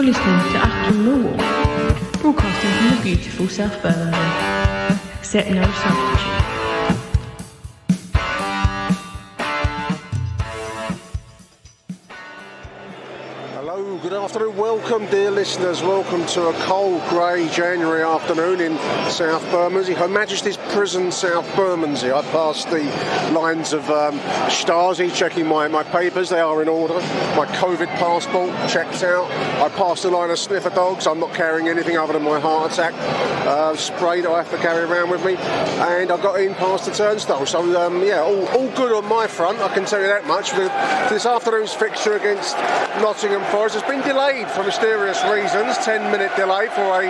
listening to Achtung Millwall, broadcasting from the beautiful South Birmingham. Accept no substitute. Hello, good afternoon, welcome dear listeners, welcome to a cold grey January afternoon in South Bermondsey, Her Majesty's Prison, South Bermondsey. I passed the lines of Stasi, checking my papers, they are in order, my COVID passport checked out. I passed the line of sniffer dogs, I'm not carrying anything other than my heart attack spray that I have to carry around with me, and I got in past the turnstile, so yeah, all good on my front, I can tell you that much. This afternoon's fixture against Nottingham has been delayed for mysterious reasons, 10-minute delay for a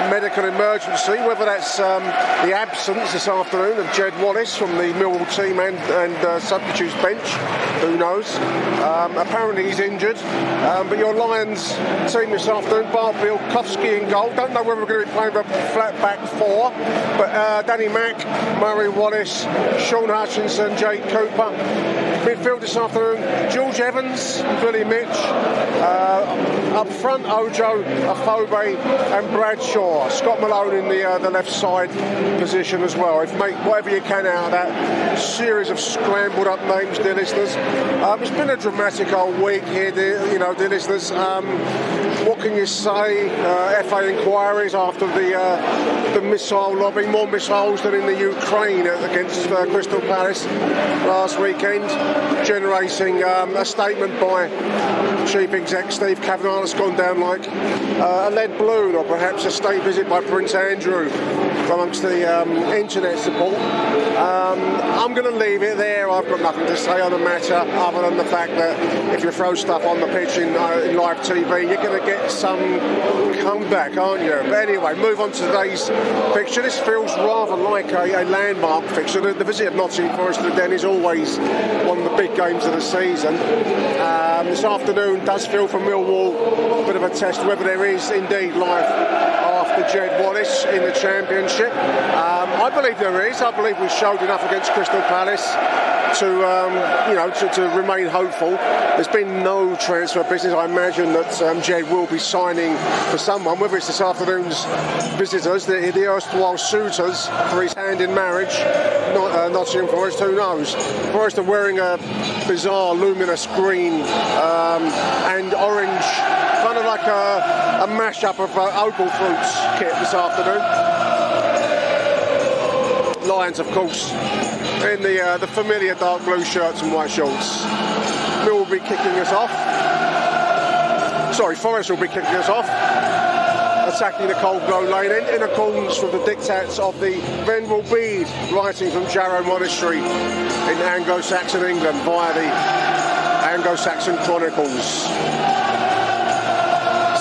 medical emergency, whether that's the absence this afternoon of Jed Wallace from the Millwall team and substitutes bench, who knows. Apparently he's injured, but your Lions team this afternoon, Barfield, Kofsky in goal, don't know whether we're going to be playing with a flat back four, but Danny Mack, Murray Wallace, Sean Hutchinson, Jake Cooper. Midfield this afternoon, George Evans, Billy Mitch. Up front, Ojo, Afobe and Bradshaw. Scott Malone in the left side position as well. Make whatever you can out of that series of scrambled up names, dear listeners. It's been a dramatic old week here, dear listeners. What can you say? FA inquiries after the missile lobby, more missiles than in the Ukraine against Crystal Palace last weekend, generating a statement by Chief Exec Steve Kavanagh that's gone down like a lead balloon, or perhaps a state visit by Prince Andrew amongst the internet support. I'm going to leave it there. I've got nothing to say on the matter other than the fact that if you throw stuff on the pitch in live TV, you're going to get some comeback, aren't you? But anyway, move on to today's fixture. This feels rather like a landmark fixture. The visit of Nottingham Forest to the Den is always one of the big games of the season. This afternoon does feel for Millwall a bit of a test whether there is indeed life after Jed Wallace in the Championship. I believe there is. I believe we showed enough against Crystal Palace to remain hopeful. There's been no transfer business. I imagine that Jed will be signing for someone, whether it's this afternoon's visitors, the erstwhile suitors for his hand in marriage, Nottingham Forest, who knows. Forest are wearing a bizarre luminous green and orange, kind of like a mash-up of Opal Fruits kit this afternoon. Lions, of course, in the familiar dark blue shirts and white shorts. Mill will be kicking us off. Forest will be kicking us off, attacking the cold blow lane in accordance with the diktats of the Venerable Bede, writing from Jarrow Monastery in Anglo-Saxon England via the Anglo-Saxon Chronicles.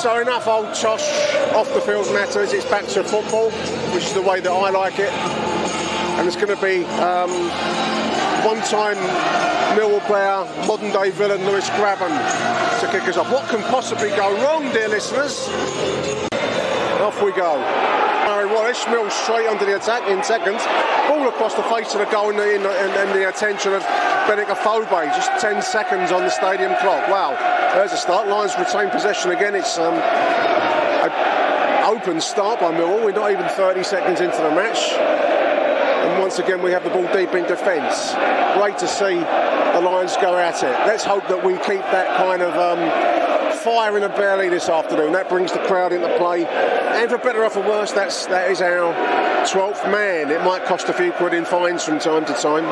So enough old tosh, off the field matters. It's back to football, which is the way that I like it. And it's going to be one-time Millwall player, modern-day villain Lewis Grabban to kick us off. What can possibly go wrong, dear listeners? Off we go. Murray Wallace, Mill straight under the attack in seconds. Ball across the face of the goal in the attention of Benik Afobe. Just 10 seconds on the stadium clock. Wow, there's a start. Lions retain possession again. It's an open start by Millwall. We're not even 30 seconds into the match. And once again we have the ball deep in defence. Great to see the Lions go at it. Let's hope that we keep that kind of fire in the belly this afternoon. That brings the crowd into play. And for better or for worse, that is our 12th man. It might cost a few quid in fines from time to time,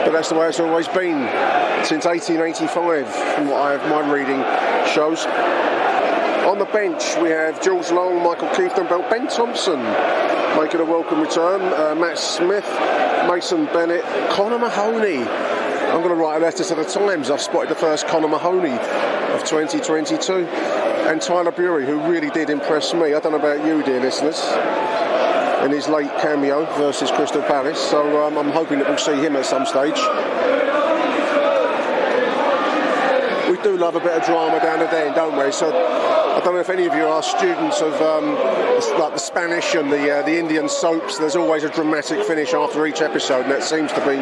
but that's the way it's always been since 1885, from what my reading shows. On the bench we have Jules Long, Michael Keefton, Ben Thompson making a welcome return, Matt Smith, Mason Bennett, Connor Mahoney. I'm going to write a letter to the Times. I've spotted the first Connor Mahoney of 2022, and Tyler Bury, who really did impress me. I don't know about you, dear listeners, in his late cameo versus Crystal Palace, so I'm hoping that we'll see him at some stage. We do love a bit of drama down the Den, don't we? So I don't know if any of you are students of like the Spanish and the Indian soaps. There's always a dramatic finish after each episode, and that seems to be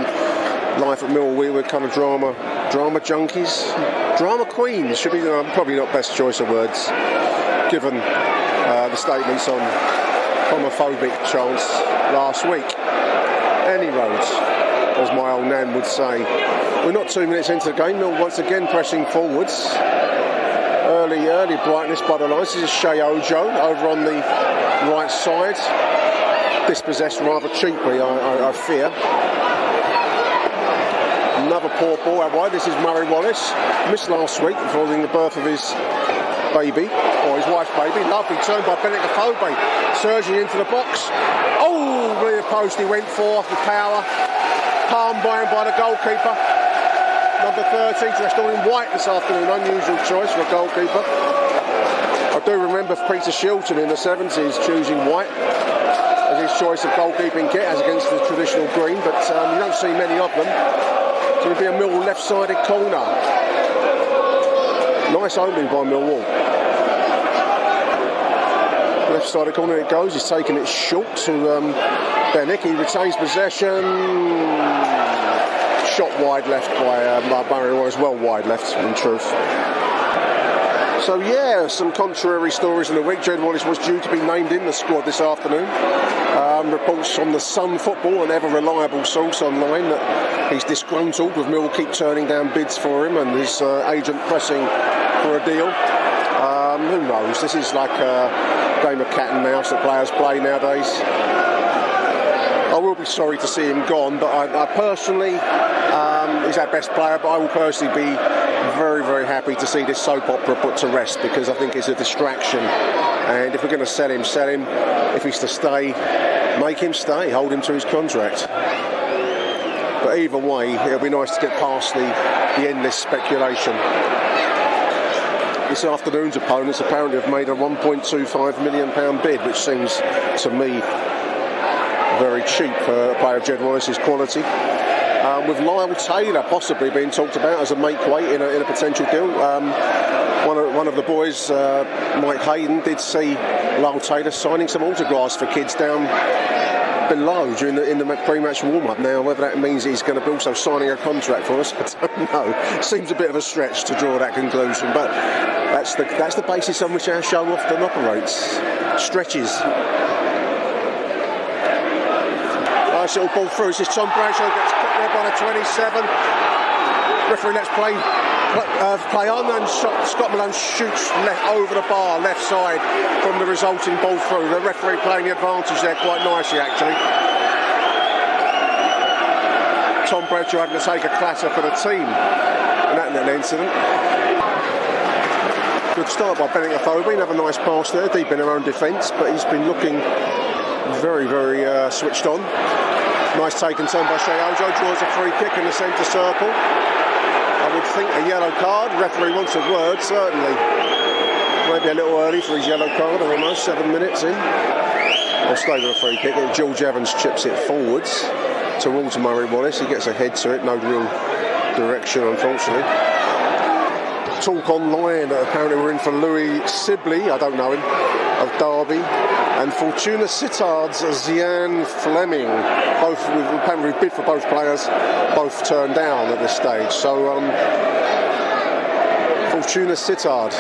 life at Millwall. We're kind of drama junkies, Drama queen should be probably not best choice of words, given the statements on homophobic chants last week. Any roads, as my old nan would say. We're not 2 minutes into the game. Mill once again pressing forwards. Early brightness by the lines. This is Shea Ojo over on the right side. Dispossessed rather cheaply, I fear. Another poor ball out wide. This is Murray Wallace. Missed last week following the birth of his baby, or his wife's baby. Lovely turn by Bennett Afobe. Surging into the box. Oh, near the post he went for with power. Palmed by him by the goalkeeper. Number 13, dressed all in white this afternoon. Unusual choice for a goalkeeper. I do remember Peter Shilton in the 70s choosing white as his choice of goalkeeping kit as against the traditional green, but you don't see many of them. So it'll be a Millwall left-sided corner. Nice opening by Millwall. Left-sided corner it goes. He's taking it short to Bennett. He retains possession. Shot wide left by Barry Wallace. Well wide left, in truth. So yeah, some contrary stories in the week. Jed Wallace was due to be named in the squad this afternoon. Reports from the Sun Football, an ever reliable source online, that he's disgruntled with Mill keep turning down bids for him and his agent pressing for a deal. Who knows? This is like a game of cat and mouse that players play nowadays. I will be sorry to see him gone, but I personally, he's our best player, but I will personally be very, very happy to see this soap opera put to rest, because I think it's a distraction. And if we're going to sell him, sell him. If he's to stay, make him stay, hold him to his contract. But either way, it'll be nice to get past the endless speculation. This afternoon's opponents apparently have made a £1.25 million bid, which seems to me very cheap for a player of Jed Wallace's quality. With Lyle Taylor possibly being talked about as a make-weight in a potential deal. One of the boys, Mike Hayden, did see Lyle Taylor signing some autographs for kids down below during the pre-match warm-up. Now, whether that means he's going to be also signing a contract for us, I don't know. Seems a bit of a stretch to draw that conclusion, but that's the basis on which our show often operates. Stretches. Nice little ball through. This is Tom Bradshaw, gets cut there by the 27. Referee lets play on, and Scott Malone shoots over the bar, left side, from the resulting ball through. The referee playing the advantage there quite nicely, actually. Tom Bradshaw having to take a clatter for the team in that little incident. Good start by Bennett Afobe. Another nice pass there, deep in their own defence, but he's been looking very, very switched on. Nice take and turn by Shea Ojo, draws a free kick in the centre circle. I would think a yellow card. Referee wants a word, certainly. Maybe a little early for his yellow card, almost 7 minutes in. I'll stay with a free kick. George Evans chips it forwards towards Murray Wallace. He gets a head to it, no real direction, unfortunately. Talk online that apparently we're in for Louis Sibley, I don't know him, of Derby, and Fortuna Sittard's Zian Fleming. Both, apparently we've bid for both players, both turned down at this stage. So Fortuna Sittard,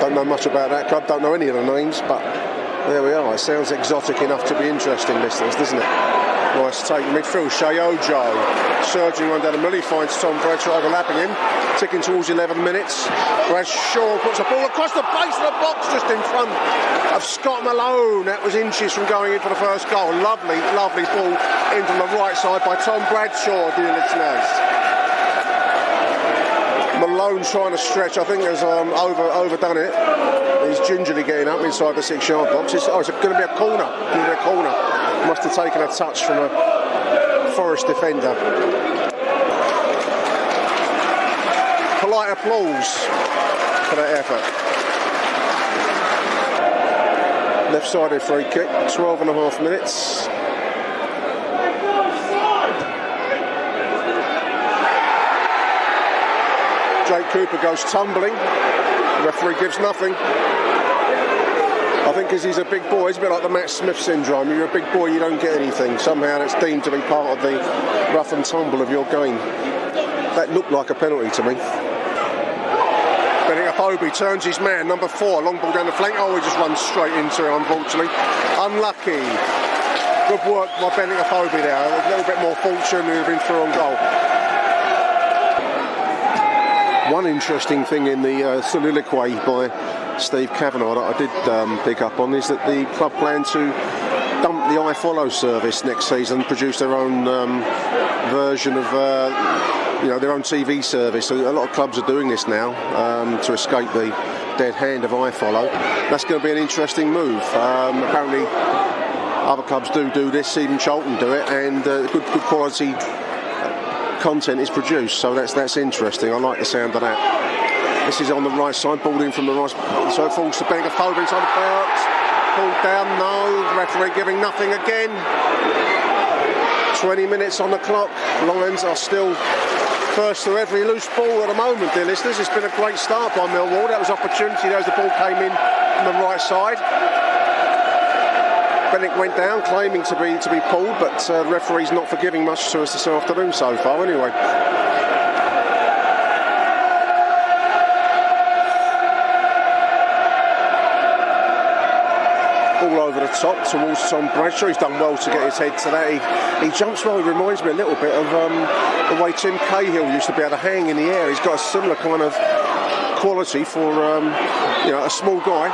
don't know much about that club, don't know any of the names, but there we are. It sounds exotic enough to be interesting, listeners, doesn't it? Nice take midfield, Shea Ojo surging on down the middle. He finds Tom Bradshaw overlapping him, ticking towards 11 minutes. Bradshaw puts the ball across the base of the box just in front of Scott Malone. That was inches from going in for the first goal. Lovely, lovely ball in from the right side by Tom Bradshaw, dear listeners. Malone trying to stretch. I think there's overdone it. He's gingerly getting up inside the 6-yard box. It's going to be a corner. Must have taken a touch from a Forest defender. Polite applause for that effort. Left-sided free kick, 12.5 minutes. Jake Cooper goes tumbling. The referee gives nothing. I think because he's a big boy, it's a bit like the Matt Smith syndrome. You're a big boy, you don't get anything. Somehow that's deemed to be part of the rough and tumble of your game. That looked like a penalty to me. Afobe turns his man, number 4, long ball down the flank. Oh, he just runs straight into it, unfortunately. Unlucky. Good work by Bennett Afobe there. A little bit more fortune, he would have been through on goal. One interesting thing in the soliloquy by Steve Kavanagh that I did pick up on is that the club plan to dump the iFollow service next season, produce their own version of their own TV service. So a lot of clubs are doing this now to escape the dead hand of iFollow. That's going to be an interesting move. Apparently other clubs do this, even Charlton do it, and good quality content is produced, so that's interesting. I like the sound of that. This is on the right side, balled in from the right, so it falls to Bennett Afobe inside the box. Pulled down, no, referee giving nothing again. 20 minutes on the clock. Lions are still first to every loose ball at the moment, dear listeners. It's been a great start by Millwall. That was opportunity there as the ball came in from the right side. Bennett went down, claiming to be pulled, but the referee's not forgiving much to us this afternoon so far, anyway. Ball over the top towards Tom Bradshaw. He's done well to get his head to that. He jumps well. He reminds me a little bit of the way Tim Cahill used to be able to hang in the air. He's got a similar kind of quality for a small guy.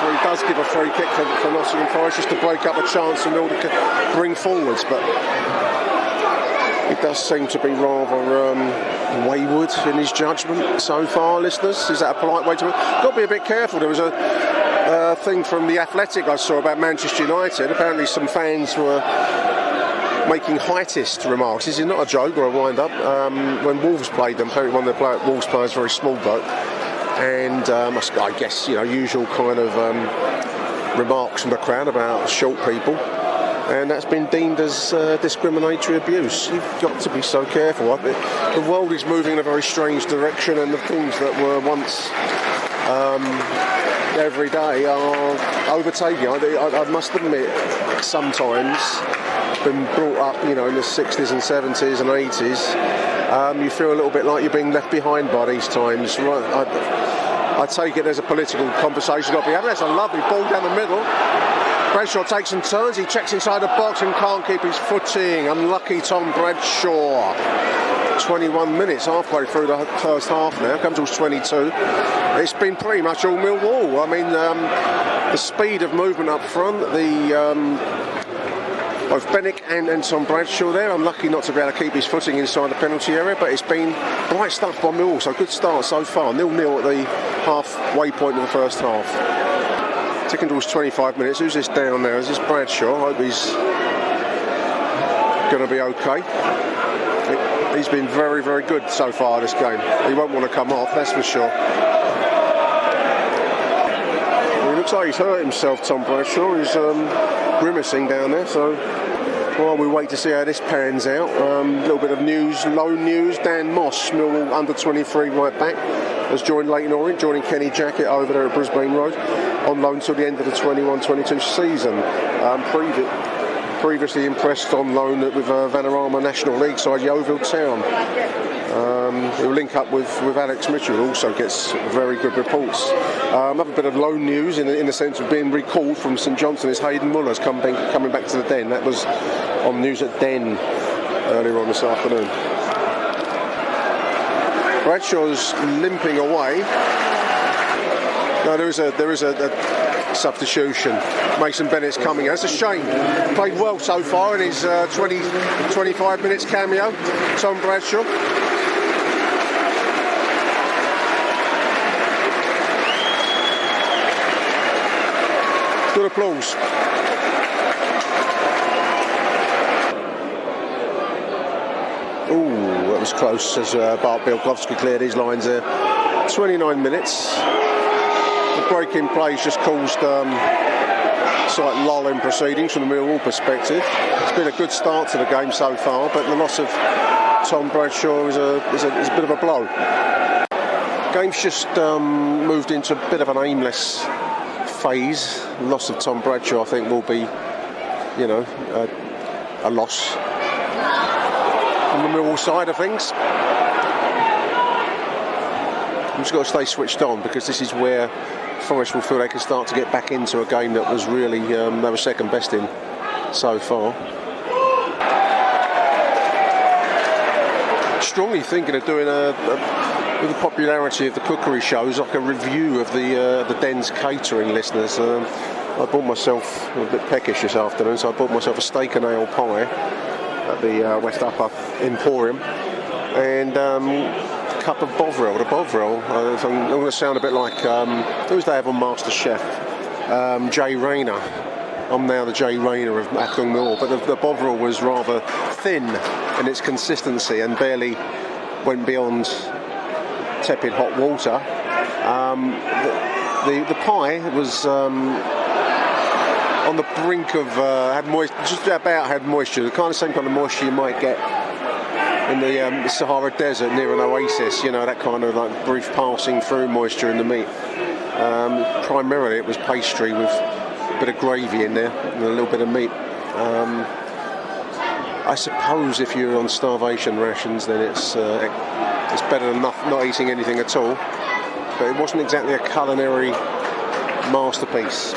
He does give a free kick for Nottingham Forest just to break up a chance in order to bring forwards, but it does seem to be rather wayward in his judgment so far, listeners. Is that a polite way to put it? Got to be a bit careful. There was a thing from The Athletic I saw about Manchester United. Apparently some fans were making heightist remarks. This is not a joke or a wind-up. When Wolves played them, apparently one of the Wolves players, very small bloke, and I guess usual kind of remarks from the crowd about short people, and that's been deemed as discriminatory abuse. You've got to be so careful. The world is moving in a very strange direction, and the things that were once every day are overtaking. I must admit, sometimes been brought up in the 60s and 70s and 80s, you feel a little bit like you're being left behind by these times. Right, I take it there's a political conversation got to be having. That's a lovely ball down the middle. Bradshaw takes and turns. He checks inside the box and can't keep his footing. Unlucky Tom Bradshaw. 21 minutes, halfway through the first half now. Comes towards 22. It's been pretty much all Millwall. I mean, the speed of movement up front, both Bennett and Tom Bradshaw there. Unlucky not to be able to keep his footing inside the penalty area, but it's been bright stuff by Millwall, so good start so far. 0-0 at the halfway point of the first half. Ticking towards 25 minutes. Who's this down there? Is this Bradshaw? I hope he's going to be okay. He's been very, very good so far this game. He won't want to come off, that's for sure. He looks like he's hurt himself, Tom Bradshaw. He's grimacing down there, so while we wait to see how this pans out, a little bit of news, loan news. Dan Moss, Millwall under-23 right back, has joined Leyton Orient, joining Kenny Jackett over there at Brisbane Road, on loan till the end of the 21-22 season. Previously impressed on loan with Vanarama National League side Yeovil Town. He'll link up with Alex Mitchell, who also gets very good reports. Another bit of loan news in the sense of being recalled from St Johnstone is Hayden Muller's coming back to the Den. That was on news at Den earlier on this afternoon. Bradshaw's limping away. No, there is a substitution. Mason Bennett's coming. That's a shame. Played well so far in his 25 minutes cameo. Tom Bradshaw. Good applause. Ooh, that was close as Bart Bielkowski cleared his lines there. 29 minutes. The break in plays just caused slight lull in proceedings from the Millwall perspective. It's been a good start to the game so far, but the loss of Tom Bradshaw is a bit of a blow. Game's just moved into a bit of an aimless phase. The loss of Tom Bradshaw, I think, will be, a loss on the Millwall side of things. just got to stay switched on, because this is where Forest will feel they can start to get back into a game that was really they were second best in so far. Strongly thinking of doing with the popularity of the cookery shows, like a review of the Den's catering, listeners. I bought myself, a bit peckish this afternoon, so I bought myself a steak and ale pie at the West Upper Emporium, and a cup of Bovril. The Bovril, I'm going to sound a bit like, who's they have on MasterChef? Jay Rayner. I'm now the Jay Rayner of Achtung Millwall, but the Bovril was rather thin in its consistency and barely went beyond tepid hot water. The pie was on the brink of had moisture, the same kind of moisture you might get in the Sahara Desert near an oasis, you know, that kind of like brief passing through moisture in the meat. Primarily it was pastry with a bit of gravy in there and a little bit of meat. I suppose if you're on starvation rations, then it's better than not eating anything at all, but it wasn't exactly a culinary masterpiece.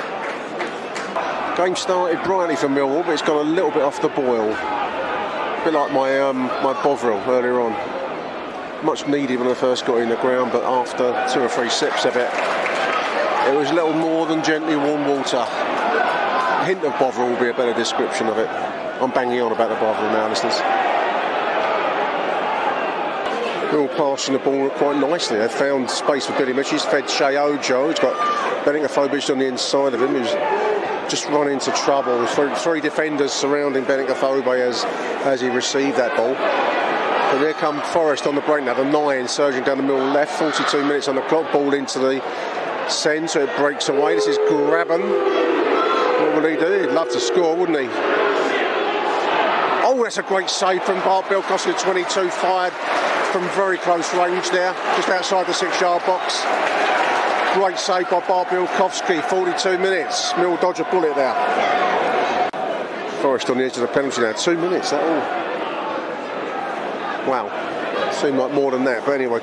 Game started brightly for Millwall, but it's gone a little bit off the boil. A bit like my Bovril earlier on. Much needed when I first got in the ground, but after 2 or 3 sips of it, it was little more than gently warm water. A hint of Bovril will be a better description of it. I'm banging on about the Bovril now, listeners. We're all passing the ball quite nicely. They've found space for Billy Mitch. He's fed Shea Ojo. He's got Beninka on the inside of him, who's just run into trouble. 3 defenders surrounding Beninka as he received that ball. And here come Forest on the break now. The 9 surging down the middle left. 42 minutes on the clock. Ball into the centre. It breaks away. This is Graben. What will he do? He'd love to score, wouldn't he? Oh, that's a great save from Bart Bielkowski, 22, fired from very close range there, just outside the 6-yard box. Great save by Bart Bielkowski, 42 minutes. Mill dodge a bullet there. Forest on the edge of the penalty now. 2 minutes, that all. Wow. Seemed like more than that, but anyway.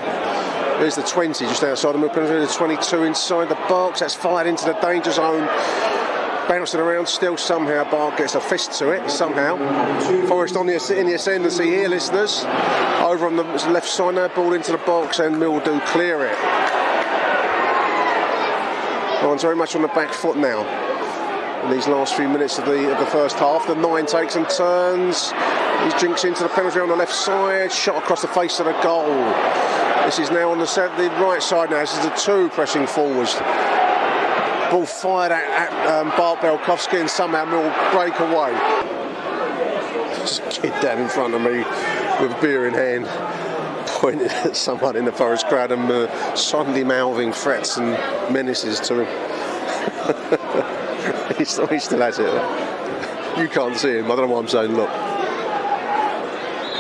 There's the 20 just outside the middle penalty. The 22 inside the box. That's fired into the danger zone. Bouncing around still somehow. Bart gets a fist to it somehow. Forest in the ascendancy here, listeners. Over on the left side now. Ball into the box and Mill do clear it. One's very much on the back foot now in these last few minutes of the first half. The 9 takes and turns. He jinks into the penalty on the left side. Shot across the face of the goal. This is now on the right side now. This is the 2 pressing forwards. Ball fired at Bart Bielkowski and somehow Mill break away. Just a kid down in front of me with a beer in hand, pointing at someone in the Forest crowd and suddenly mouthing threats and menaces to him. he still has it. You can't see him. I don't know why I'm saying look.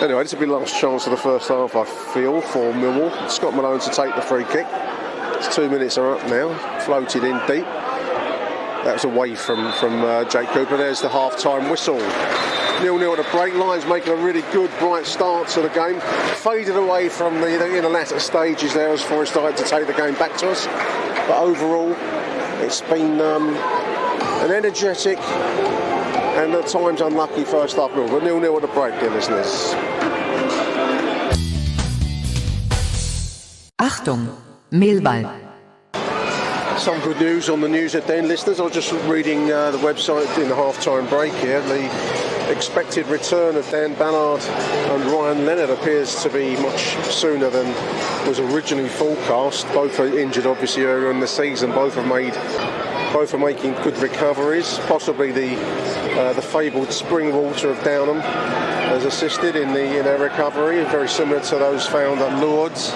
Anyway, this will be the last chance of the first half, I feel, for Millwall. Scott Malone to take the free kick. It's 2 minutes are up now. Floated in deep. That was away from Jake Cooper. There's the half-time whistle. 0-0 at the break. Lions making a really good, bright start to the game. Faded away from the latter stages there as Forest started to take the game back to us. But overall, it's been an energetic and at times unlucky first half. But 0-0 at the break, dear listeners. Achtung, Millwall. Some good news on the news at Den, listeners. I was just reading the website in the half-time break here. The expected return of Dan Ballard and Ryan Leonard appears to be much sooner than was originally forecast. Both are injured, obviously, earlier in the season. Both are making good recoveries. Possibly the fabled spring water of Downham has assisted in their recovery, very similar to those found at Lourdes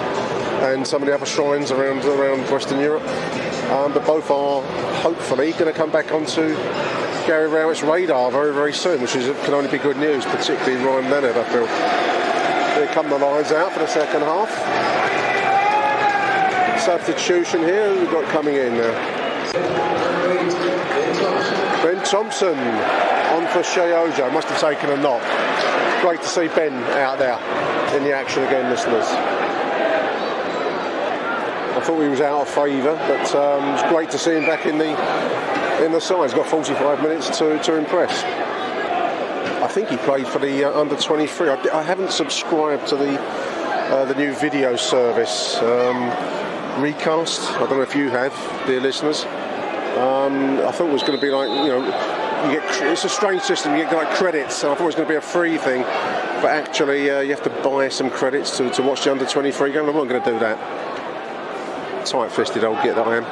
and some of the other shrines around Western Europe. But both are hopefully going to come back onto Gary Rowett's radar very, very soon, which can only be good news, particularly Ryan Leonard, I feel. Here come the Lions out for the second half. Substitution here, who we've got coming in now? Ben Thompson on for Shea Ojo. Must have taken a knock. Great to see Ben out there in the action again, listeners. I thought he was out of favour, but it's great to see him back in the side. He's got 45 minutes to impress. I think he played for the under 23. I haven't subscribed to the new video service Recast. I don't know if you have, dear listeners. I thought it was going to be like, it's a strange system. You get like credits. So I thought it was going to be a free thing, but actually you have to buy some credits to watch the under 23 game. I'm not going to do that. Tight-fisted old git that I am.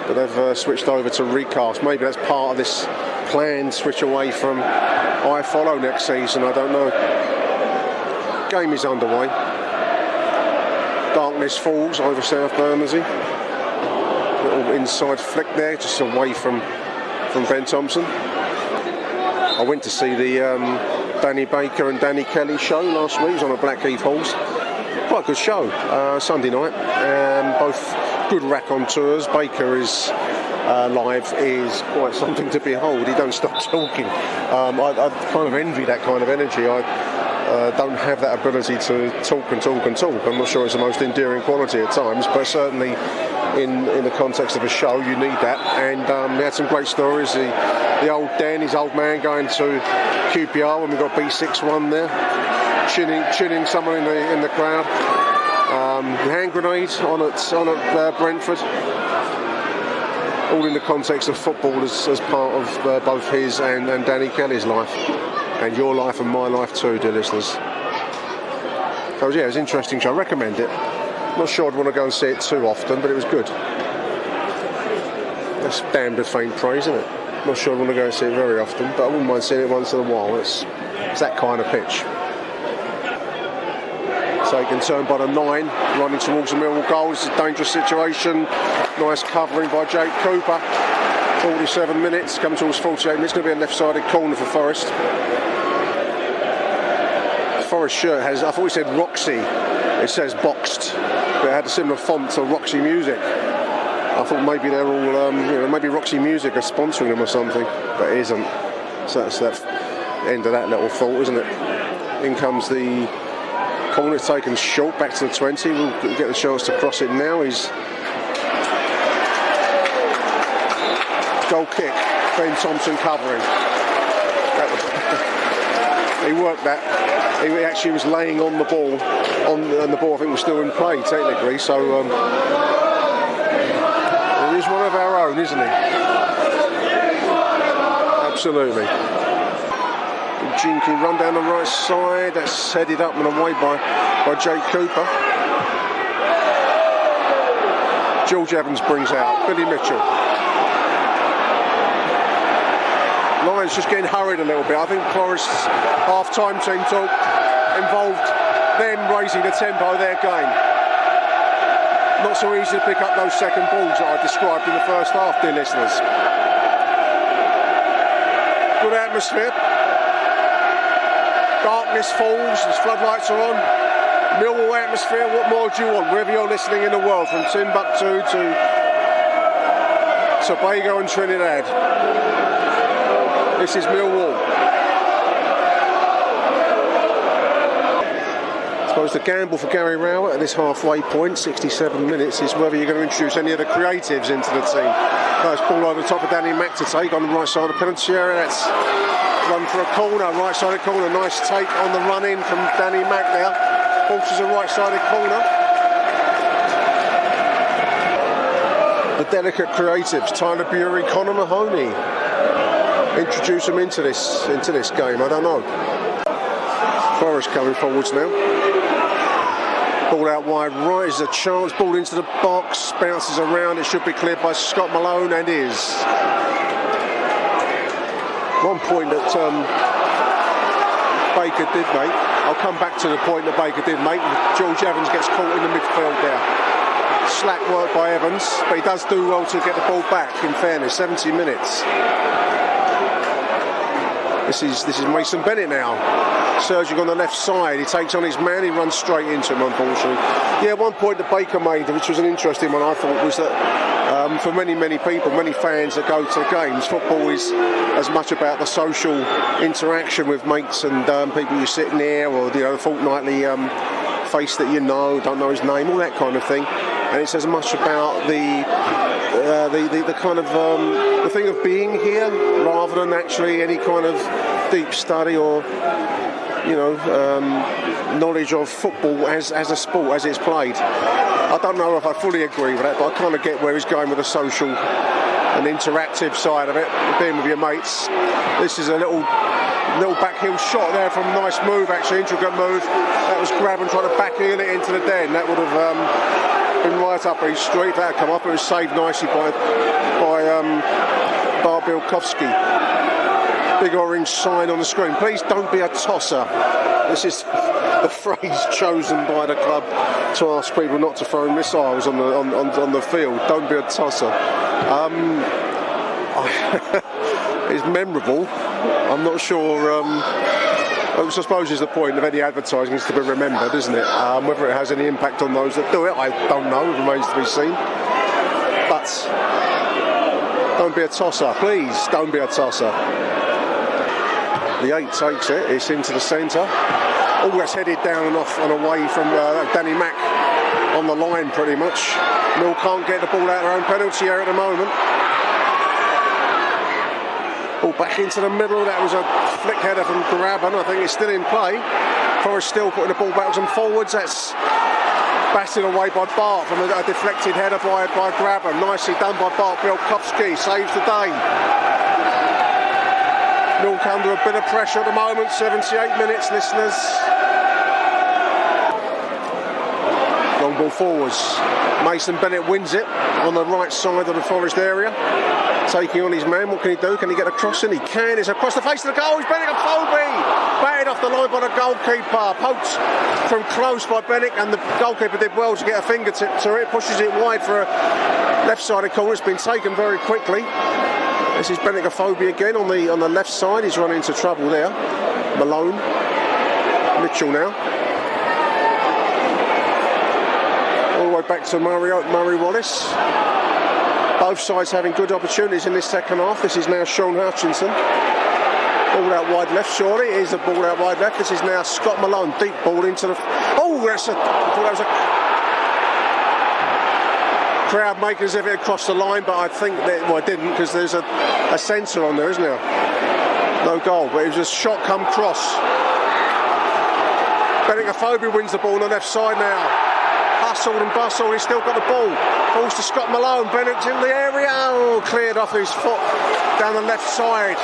But they've switched over to Recast. Maybe that's part of this planned switch away from iFollow next season. I don't know. Game is underway. Darkness falls over South Bermondsey. Little inside flick there, just away from Ben Thompson. I went to see the Danny Baker and Danny Kelly show last week. It was on at Blackheath Halls. Quite a good show, Sunday night. Both good raconteurs. Baker is live is quite something to behold. He don't stop talking. I kind of envy that kind of energy. I don't have that ability to talk and talk and talk. I'm not sure it's the most endearing quality at times, but certainly in the context of a show you need that. And we had some great stories. The old Dan, his old man, going to QPR when we got B6-1 there, chinning someone in the crowd. Hand grenade on at Brentford. All in the context of football as part of both his and Danny Kelly's life. And your life and my life too, dear listeners. So yeah, it was an interesting show. I recommend it. Not sure I'd want to go and see it too often, but it was good. That's damned with faint praise, isn't it? Not sure I'd want to go and see it very often, but I wouldn't mind seeing it once in a while. It's that kind of pitch. Taken turn by the 9, running towards the Millwall goal. It's a dangerous situation. Nice covering by Jake Cooper. 47 minutes, coming towards 48 minutes. It's going to be a left-sided corner for Forest. Forest shirt has, I thought it said Roxy. It says boxed, but it had a similar font to Roxy Music. I thought maybe they're all, maybe Roxy Music are sponsoring them or something, but it isn't. So that's the end of that little thought, isn't it? In comes the corner, taken short, back to the 20. We'll get the chance to cross it now. He's goal kick. Ben Thompson covering. He worked that. He actually was laying on the ball, and the ball I think was still in play technically. So he is one of our own, isn't he? Absolutely. Jinky run down the right side. That's headed up and away by Jake Cooper. George Evans brings out Billy Mitchell. Lions just getting hurried a little bit. I think Forest's half-time team talk involved them raising the tempo of their game. Not so easy to pick up those second balls that I described in the first half, dear listeners. Good atmosphere. Darkness falls, the floodlights are on. Millwall atmosphere, what more do you want? Wherever you're listening in the world, from Timbuktu to Tobago and Trinidad. This is Millwall. I suppose the gamble for Gary Rowett at this halfway point, 67 minutes, is whether you're going to introduce any of the creatives into the team. Nice ball over the top of Danny Mack to take on the right side of the penalty area. That's run for a corner, right sided corner. Nice take on the run in from Danny Mack there. Forces a right sided corner. The delicate creatives, Tyler Bury, Connor Mahoney. Introduce them into this game, I don't know. Forest coming forwards now. Ball out wide right is a chance. Ball into the box, bounces around. It should be cleared by Scott Malone and is. One point that Baker did make. I'll come back to the point that Baker did make. George Evans gets caught in the midfield there. Slack work by Evans, but he does do well to get the ball back, in fairness. 70 minutes. This is Mason Bennett now, surging on the left side. He takes on his man, he runs straight into him, unfortunately. Yeah, one point that Baker made, which was an interesting one, I thought, was that for many people, many fans that go to the games, football is as much about the social interaction with mates and people you sit near, or the fortnightly face that you know, don't know his name, all that kind of thing. And it's as much about the kind of the thing of being here rather than actually any kind of deep study or knowledge of football as a sport as it's played. I don't know if I fully agree with that, but I kind of get where he's going with the social and interactive side of it, being with your mates. This is a little backheel shot there from a nice move, actually, intricate move. That was Graben trying to backheel it into the den. That would have been right up his street. That had come up. It was saved nicely by Barbilkowski. Big orange sign on the screen. Please don't be a tosser. This is the phrase chosen by the club to ask people not to throw missiles on the field. Don't be a tosser. It's memorable. I'm not sure. I suppose is the point of any advertising is to be remembered, isn't it? Whether it has any impact on those that do it, I don't know. It remains to be seen. But don't be a tosser, please. Don't be a tosser. The 8 takes it. It's into the centre. Oh, that's headed down and off and away from Danny Mack on the line, pretty much. Mill can't get the ball out of their own penalty area at the moment. Ball back into the middle. That was a flick header from Graben. I think it's still in play. Forrest still putting the ball backwards and forwards. That's batted away by Bart from a deflected header by Graben. Nicely done by Bart. Bielkowski saves the day. Milk under a bit of pressure at the moment. 78 minutes, listeners. Long ball forwards. Mason Bennett wins it on the right side of the Forest area. Taking on his man, what can he do? Can he get a cross in? He can. It's across the face of the goal. He's Bennett Foby. Batted off the line by the goalkeeper. Poked from close by Bennett, and the goalkeeper did well to get a fingertip to it. Pushes it wide for a left-sided corner. It's been taken very quickly. This is Bennett Foby again on the left side. He's run into trouble there. Malone. Mitchell now. All the way back to Murray Wallace. Both sides having good opportunities in this second half. This is now Sean Hutchinson. Ball out wide left, surely. It is a ball out wide left. This is now Scott Malone. Deep ball into the... Oh, I thought that was a... Crowd making as if it had crossed the line, but I think that... Well, it didn't, because there's a sensor on there, isn't there? No goal, but it was a shot come cross. Bennett Foby wins the ball on the left side now. Hustled and bustled, he's still got the ball. Falls to Scott Malone, Bennett's in the area. Oh, cleared off his foot down the left side.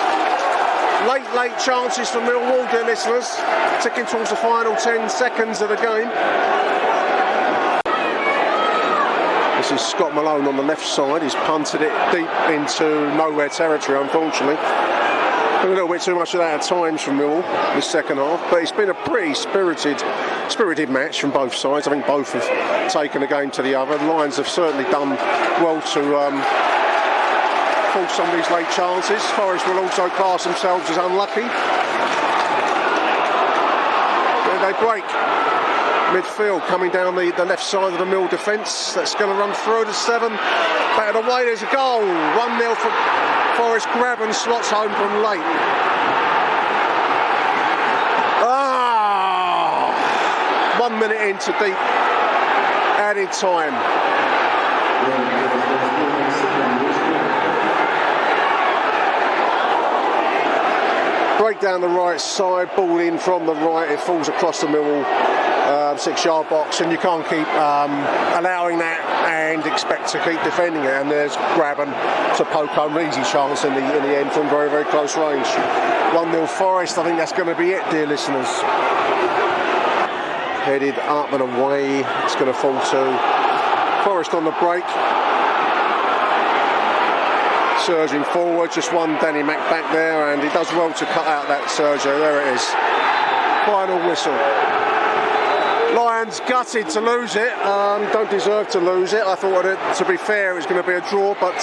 Late chances for Millwall, dear listeners. Ticking towards the final 10 seconds of the game. This is Scott Malone on the left side. He's punted it deep into nowhere territory, unfortunately. A little bit too much of that at times from Millwall this second half, but it's been a pretty spirited match from both sides. I think both have taken the game to the other. The Lions have certainly done well to force some of these late chances. Forest will also class themselves as unlucky. There they break. Midfield coming down the left side of the Mill defence. That's going to run through to 7. Batted away, there's a goal. 1-0 from Forest. Graben slots home from late. 1 minute into deep added time. Break down the right side, ball in from the right, it falls across the Millwall 6-yard box, and you can't keep allowing that and expect to keep defending it. And there's Graben to poke home, easy chance in the end from very, very close range. 1-0 Forest, I think that's going to be it, dear listeners. Headed up and away, it's going to fall to Forest on the break. Surging forward, just one Danny Mack back there, and he does well to cut out that Sergio. There it is. Final whistle. Lions gutted to lose it. Don't deserve to lose it. I thought, to be fair, it was going to be a draw, but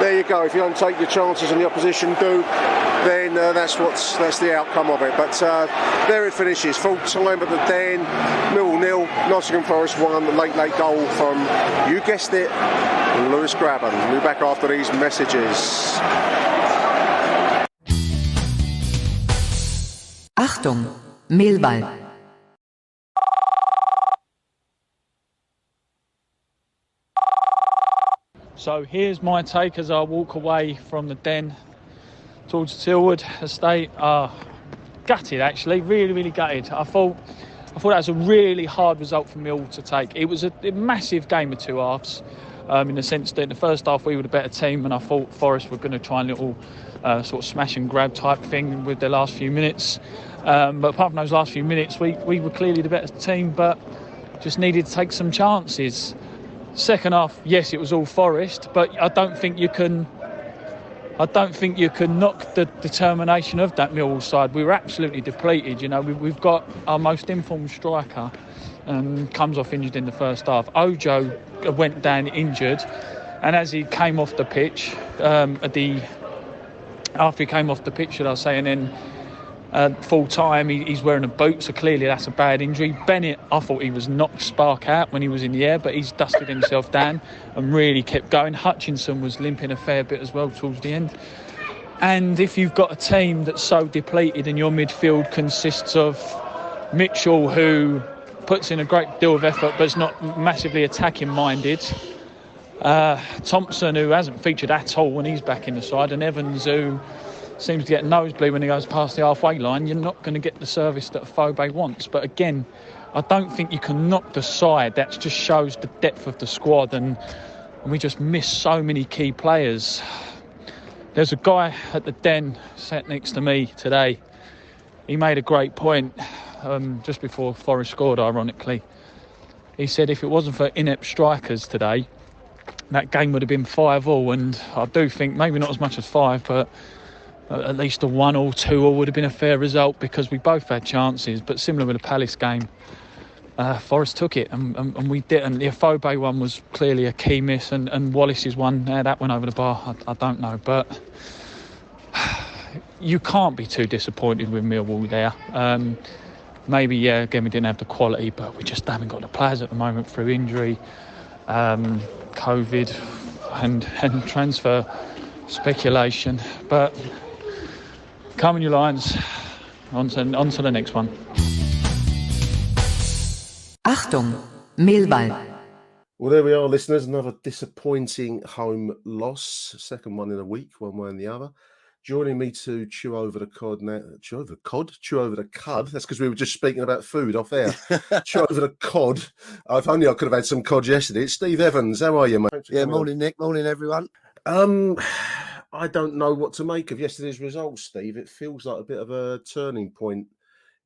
there you go. If you don't take your chances and the opposition do, then that's the outcome of it. But there it finishes. Full time at the Den. Millwall 0, Nottingham Forest 1. Late goal from, you guessed it, Lewis Graben. We'll be back after these messages. Achtung, Millwall. So here's my take as I walk away from the Den towards Tilwood Estate. Gutted, actually, really gutted. I thought that was a really hard result for Mill to take. It was a massive game of two halves, in the sense that in the first half we were the better team, and I thought Forest were going to try a little sort of smash and grab type thing with their last few minutes. But apart from those last few minutes, we were clearly the better team, but just needed to take some chances. Second half, yes, it was all Forest, but I don't think you can knock the determination of that Millwall side. We were absolutely depleted. You know, we've got our most informed striker comes off injured in the first half. Ojo went down injured, and as he came off the pitch, after he came off the pitch, should I say, and then full time he's wearing a boot, so clearly that's a bad injury. Bennett, I thought he was knocked spark out when he was in the air, but he's dusted himself down and really kept going. Hutchinson was limping a fair bit as well towards the end. And if you've got a team that's so depleted and your midfield consists of Mitchell, who puts in a great deal of effort but is not massively attacking minded, Thompson, who hasn't featured at all when he's back in the side, and Evans, who seems to get nosebleed when he goes past the halfway line, you're not going to get the service that Phobe wants. But again, I don't think you can knock the side. That just shows the depth of the squad, and we just miss so many key players. There's a guy at the Den sat next to me today. He made a great point just before Forest scored, ironically. He said if it wasn't for inept strikers today, that game would have been 5-5, and I do think maybe not as much as 5, but at least a 1-1, 2-1 would have been a fair result, because we both had chances. But similar with the Palace game, Forest took it and we didn't. The Phobe one was clearly a key miss, and Wallace's one, that went over the bar. I don't know, but you can't be too disappointed with Millwall there. Maybe, again, we didn't have the quality, but we just haven't got the players at the moment through injury, COVID and transfer speculation. But come on, you Lions. On to the next one. Achtung, Millwall. Well, there we are, listeners. Another disappointing home loss. Second one in a week, one way and the other. Joining me to chew over the cod now. Chew over the cud. That's because we were just speaking about food off air. Chew over the cod. If only I could have had some cod yesterday. It's Steve Evans. How are you, mate? Yeah, morning, Nick. Morning, everyone. I don't know what to make of yesterday's results, Steve. It feels like a bit of a turning point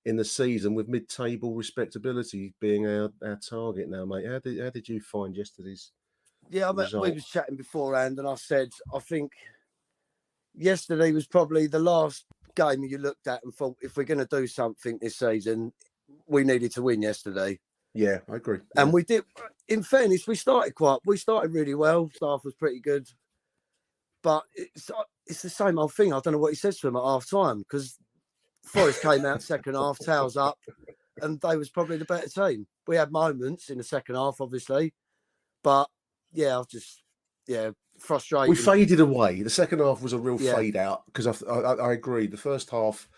in the season, with mid-table respectability being our target now, mate. How did you find yesterday's result? We was chatting beforehand, and I said I think yesterday was probably the last game you looked at and thought, if we're going to do something this season, we needed to win yesterday. Yeah, I agree. And we did. In fairness, we started really well. Staff was pretty good. But it's the same old thing. I don't know what he says to them at half time, because Forest came out second half, towels up, and they was probably the better team. We had moments in the second half, obviously, but frustrating. We faded away. The second half was a real fade out, because I agree. The first half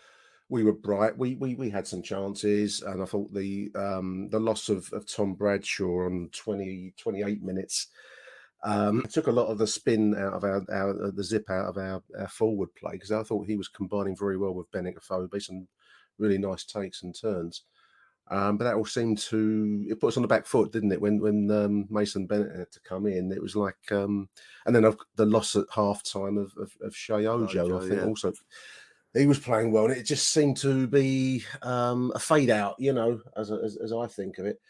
we were bright. We had some chances, and I thought the loss of Tom Bradshaw on 28 minutes. Took a lot of the spin out of the zip out of our forward play, because I thought he was combining very well with Bennett and Phobe, some really nice takes and turns. But that all seemed it put us on the back foot, didn't it? When Mason Bennett had to come in, it was like, and then the loss at half time of Shea Ojo, I think also he was playing well, and it just seemed to be a fade out, as I think of it.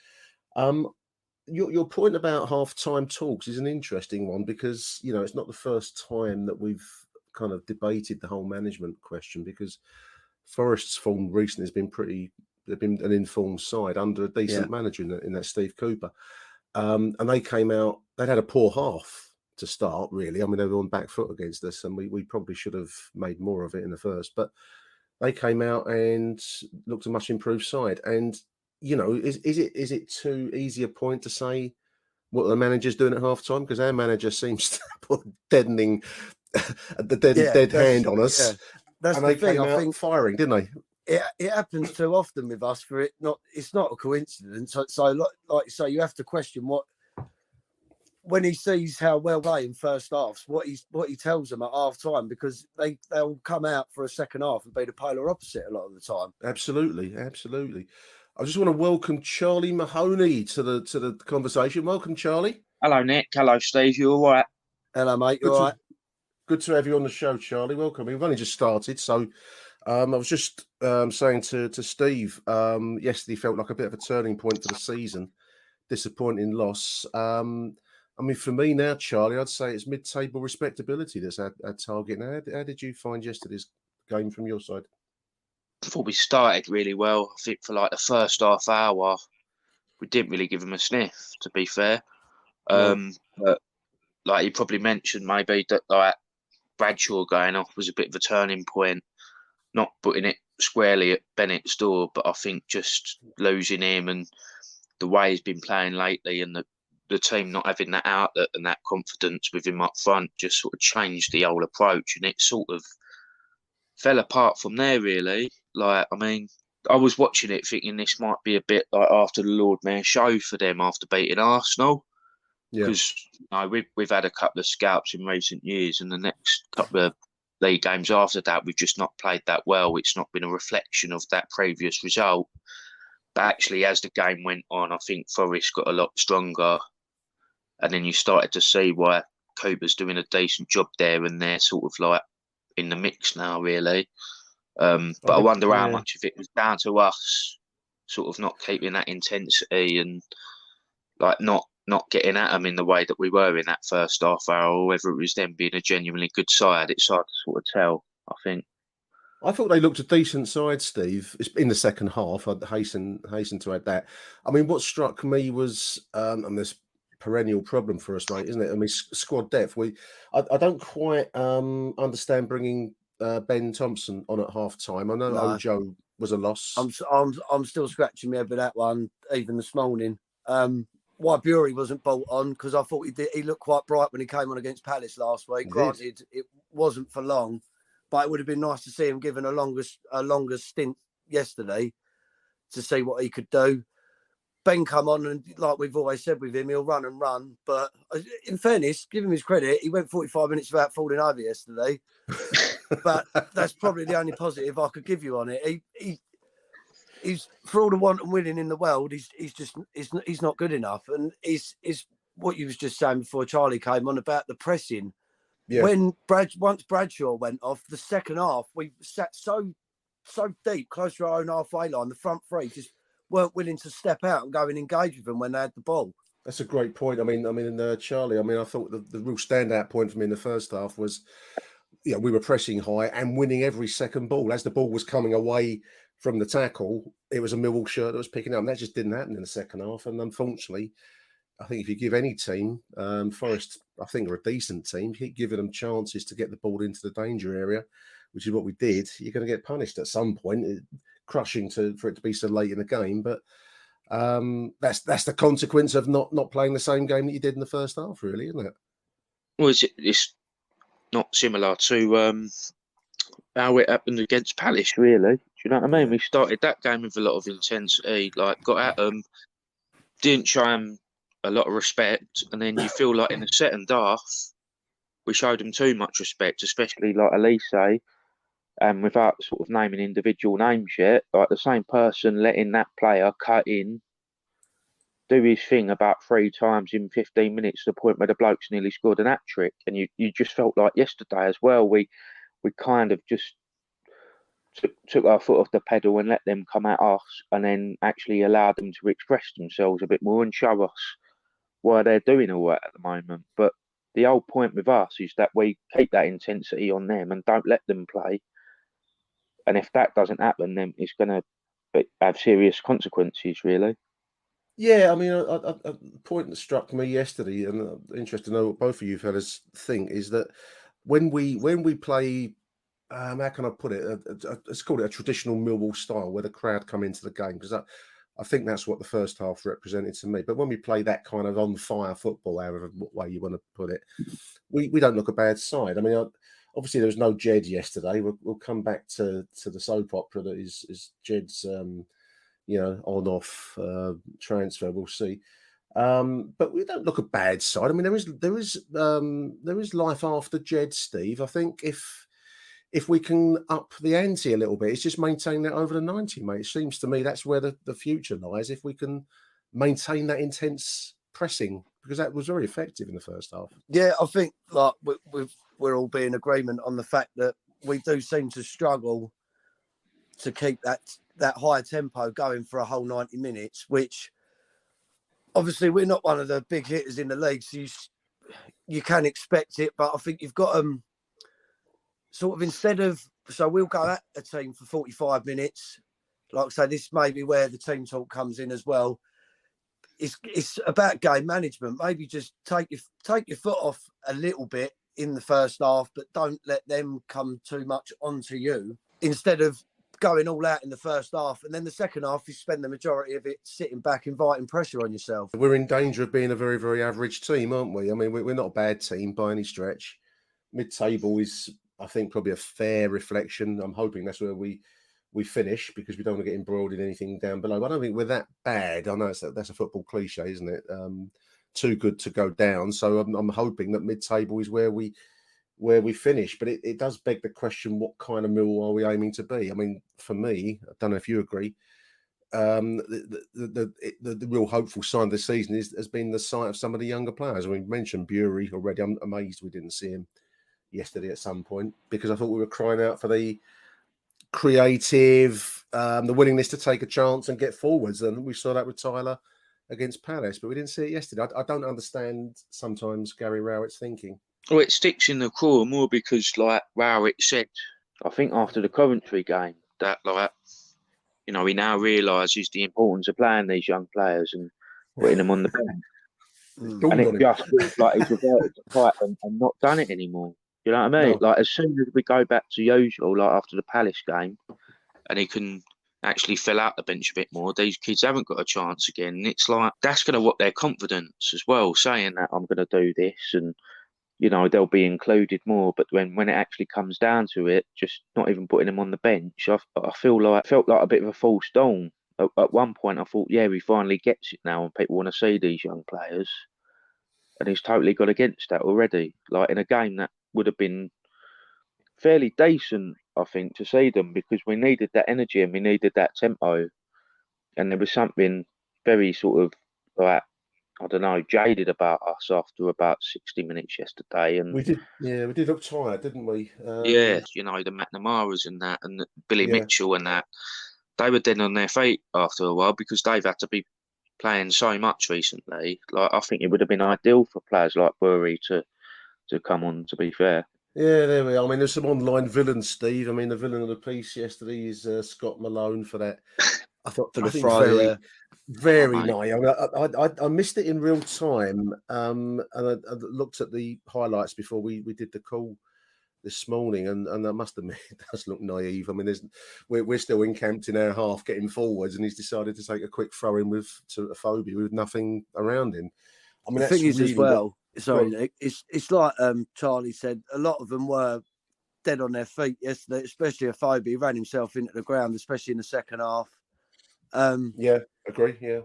Your point about half-time talks is an interesting one, because, it's not the first time that we've kind of debated the whole management question, because Forest's form recently has been they've been an informed side under a decent manager in that Steve Cooper. And they came out, they'd had a poor half to start, really. I mean, they were on back foot against us, and we probably should have made more of it in the first. But they came out and looked a much improved side. And is it too easy a point to say what the manager's doing at half time? Because our manager seems to put dead hand on us. Yeah. That's and the they thing. came out firing, didn't they? It happens too often with us. It's not a coincidence. So like you say, you have to question when he sees how well they in first halves, what he tells them at half time, because they'll come out for a second half and be the polar opposite a lot of the time. Absolutely. I just want to welcome Charlie Mahoney to the conversation. Welcome, Charlie. Hello, Nick. Hello, Steve. You all right? Hello, mate. You all right? Good to have you on the show, Charlie. Welcome. We've only just started, so I was just saying to Steve, yesterday felt like a bit of a turning point for the season. Disappointing loss. I mean, for me now, Charlie, I'd say it's mid-table respectability that's our target now. How did you find yesterday's game from your side? I thought we started really well. I think for like the first half hour, we didn't really give them a sniff, to be fair. No. But like you probably mentioned, maybe that like Bradshaw going off was a bit of a turning point. Not putting it squarely at Bennett's door, but I think just losing him and the way he's been playing lately, and the team not having that outlet and that confidence with him up front, just sort of changed the whole approach, and it sort of fell apart from there, really. Like, I mean, I was watching it thinking this might be a bit like after the Lord Mayor show for them after beating Arsenal. Yeah. Because we've had a couple of scalps in recent years, and the next couple of league games after that, we've just not played that well. It's not been a reflection of that previous result. But actually, as the game went on, I think Forest got a lot stronger. And then you started to see why Cooper's doing a decent job there, and they're sort of like in the mix now, really. But I wonder how much of it was down to us sort of not keeping that intensity and like not getting at them in the way that we were in that first half hour, or whether it was them being a genuinely good side. It's hard to sort of tell, I think. I thought they looked a decent side, Steve, in the second half. I'd hasten to add that. I mean, what struck me was, and this perennial problem for us, mate, isn't it? I mean, squad depth. I don't quite understand bringing Ben Thompson on at half time. I know Ojo was a loss. I'm still scratching my head with that one, even this morning. Why Bury wasn't bought on, because I thought he looked quite bright when he came on against Palace last week. Granted, it wasn't for long, but it would have been nice to see him given a longer stint yesterday to see what he could do. Ben come on, and like we've always said with him, he'll run and run. But in fairness, give him his credit, he went 45 minutes without falling over yesterday. But that's probably the only positive I could give you on it. He's for all the want and winning in the world, he's not good enough. And it's what you was just saying before Charlie came on about the pressing. Yeah. Once Bradshaw went off, the second half we sat so deep, close to our own halfway line. The front three just weren't willing to step out and go and engage with them when they had the ball. That's a great point. I mean, Charlie. I mean, I thought the real standout point for me in the first half was, we were pressing high and winning every second ball. As the ball was coming away from the tackle, it was a Millwall shirt that was picking up, and that just didn't happen in the second half. And unfortunately, I think if you give any team, Forest, I think, are a decent team, keep giving them chances to get the ball into the danger area, which is what we did, you're going to get punished at some point. Crushing for it to be so late in the game, but that's the consequence of not playing the same game that you did in the first half, really, isn't it? Well, it's not similar to how it happened against Palace, really. Do you know what I mean? We started that game with a lot of intensity, like got at them, didn't show them a lot of respect, and then you feel like in the second half we showed them too much respect, especially like Elise. And without sort of naming individual names yet, like the same person letting that player cut in, do his thing about 3 times in 15 minutes to the point where the bloke's nearly scored an hat-trick. And you just felt like yesterday as well, we kind of just took our foot off the pedal and let them come at us, and then actually allowed them to express themselves a bit more and show us why they're doing all that at the moment. But the whole point with us is that we keep that intensity on them and don't let them play. And if that doesn't happen, then it's going to have serious consequences, really. Yeah, I mean, a point that struck me yesterday, and I'm interested to know what both of you fellas think, is that when we play, how can I put it? Let's call it a traditional Millwall style, where the crowd come into the game, because I think that's what the first half represented to me. But when we play that kind of on-fire football, however way you want to put it, we don't look a bad side. I mean, obviously, there was no Jed yesterday. We'll come back to the soap opera that is Jed's, on-off transfer. We'll see. But we don't look a bad side. I mean, there is life after Jed, Steve. I think if we can up the ante a little bit, it's just maintain that over the 90, mate. It seems to me that's where the future lies. If we can maintain that intense pressing, because that was very effective in the first half. Yeah, I think like we're all be in agreement on the fact that we do seem to struggle to keep that high tempo going for a whole 90 minutes, which obviously we're not one of the big hitters in the league, so you can expect it. But I think you've got sort of instead of, so we'll go at a team for 45 minutes. Like I say, this may be where the team talk comes in as well. It's about game management. Maybe just take your foot off a little bit in the first half, but don't let them come too much onto you. Instead of going all out in the first half, and then the second half, you spend the majority of it sitting back, inviting pressure on yourself. We're in danger of being a very, very average team, aren't we? I mean, we're not a bad team by any stretch. Mid-table is, I think, probably a fair reflection. I'm hoping that's where we finish, because we don't want to get embroiled in anything down below. But I don't think we're that bad. I know that's a football cliche, isn't it? Too good to go down. So I'm hoping that mid-table is where we finish. But it does beg the question: what kind of Millwall are we aiming to be? I mean, for me, I don't know if you agree. The real hopeful sign of the season has been the sight of some of the younger players. I mean, we mentioned Bury already. I'm amazed we didn't see him yesterday at some point, because I thought we were crying out for the creative, the willingness to take a chance and get forwards. And we saw that with Tyler against Palace, but we didn't see it yesterday. I don't understand sometimes Gary Rowett's thinking. Well, it sticks in the core more because, like Rowett said, I think after the Coventry game, that, like, you know, he now realises the importance of playing these young players and putting them on the bench. And it just feels like he's reverted to type and not done it anymore. You know what I mean? No. Like, as soon as we go back to usual, like after the Palace game, and he can actually fill out the bench a bit more, these kids haven't got a chance again. And it's like, that's going to whoop their confidence as well, saying that I'm going to do this, and, you know, they'll be included more. But when it actually comes down to it, just not even putting them on the bench, I felt like a bit of a false dawn. At one point, I thought, yeah, he finally gets it now, and people want to see these young players. And he's totally got against that already. Like, in a game that would have been fairly decent, I think, to see them, because we needed that energy and we needed that tempo. And there was something very sort of, like, I don't know, jaded about us after about 60 minutes yesterday. And we did look tired, didn't we? Yeah, you know, the McNamara's and that, and Billy Mitchell and that, they were dead on their feet after a while because they've had to be playing so much recently. Like, I think it would have been ideal for players like Bury to come on, to be fair. Yeah, there we are. I mean, there's some online villains, Steve. I mean, the villain of the piece yesterday is Scott Malone for that. I thought for the fry, very nice. I missed it in real time, and I looked at the highlights before we did the call this morning, and I must admit, it does look naive. I mean, we're still encamped in our half, getting forwards, and he's decided to take a quick throw in to a phobia with nothing around him. I mean, the thing is, really, as well. Sorry, Nick. It's like Charlie said. A lot of them were dead on their feet yesterday, especially a phobia. He ran himself into the ground, especially in the second half. Yeah, agree. Yeah.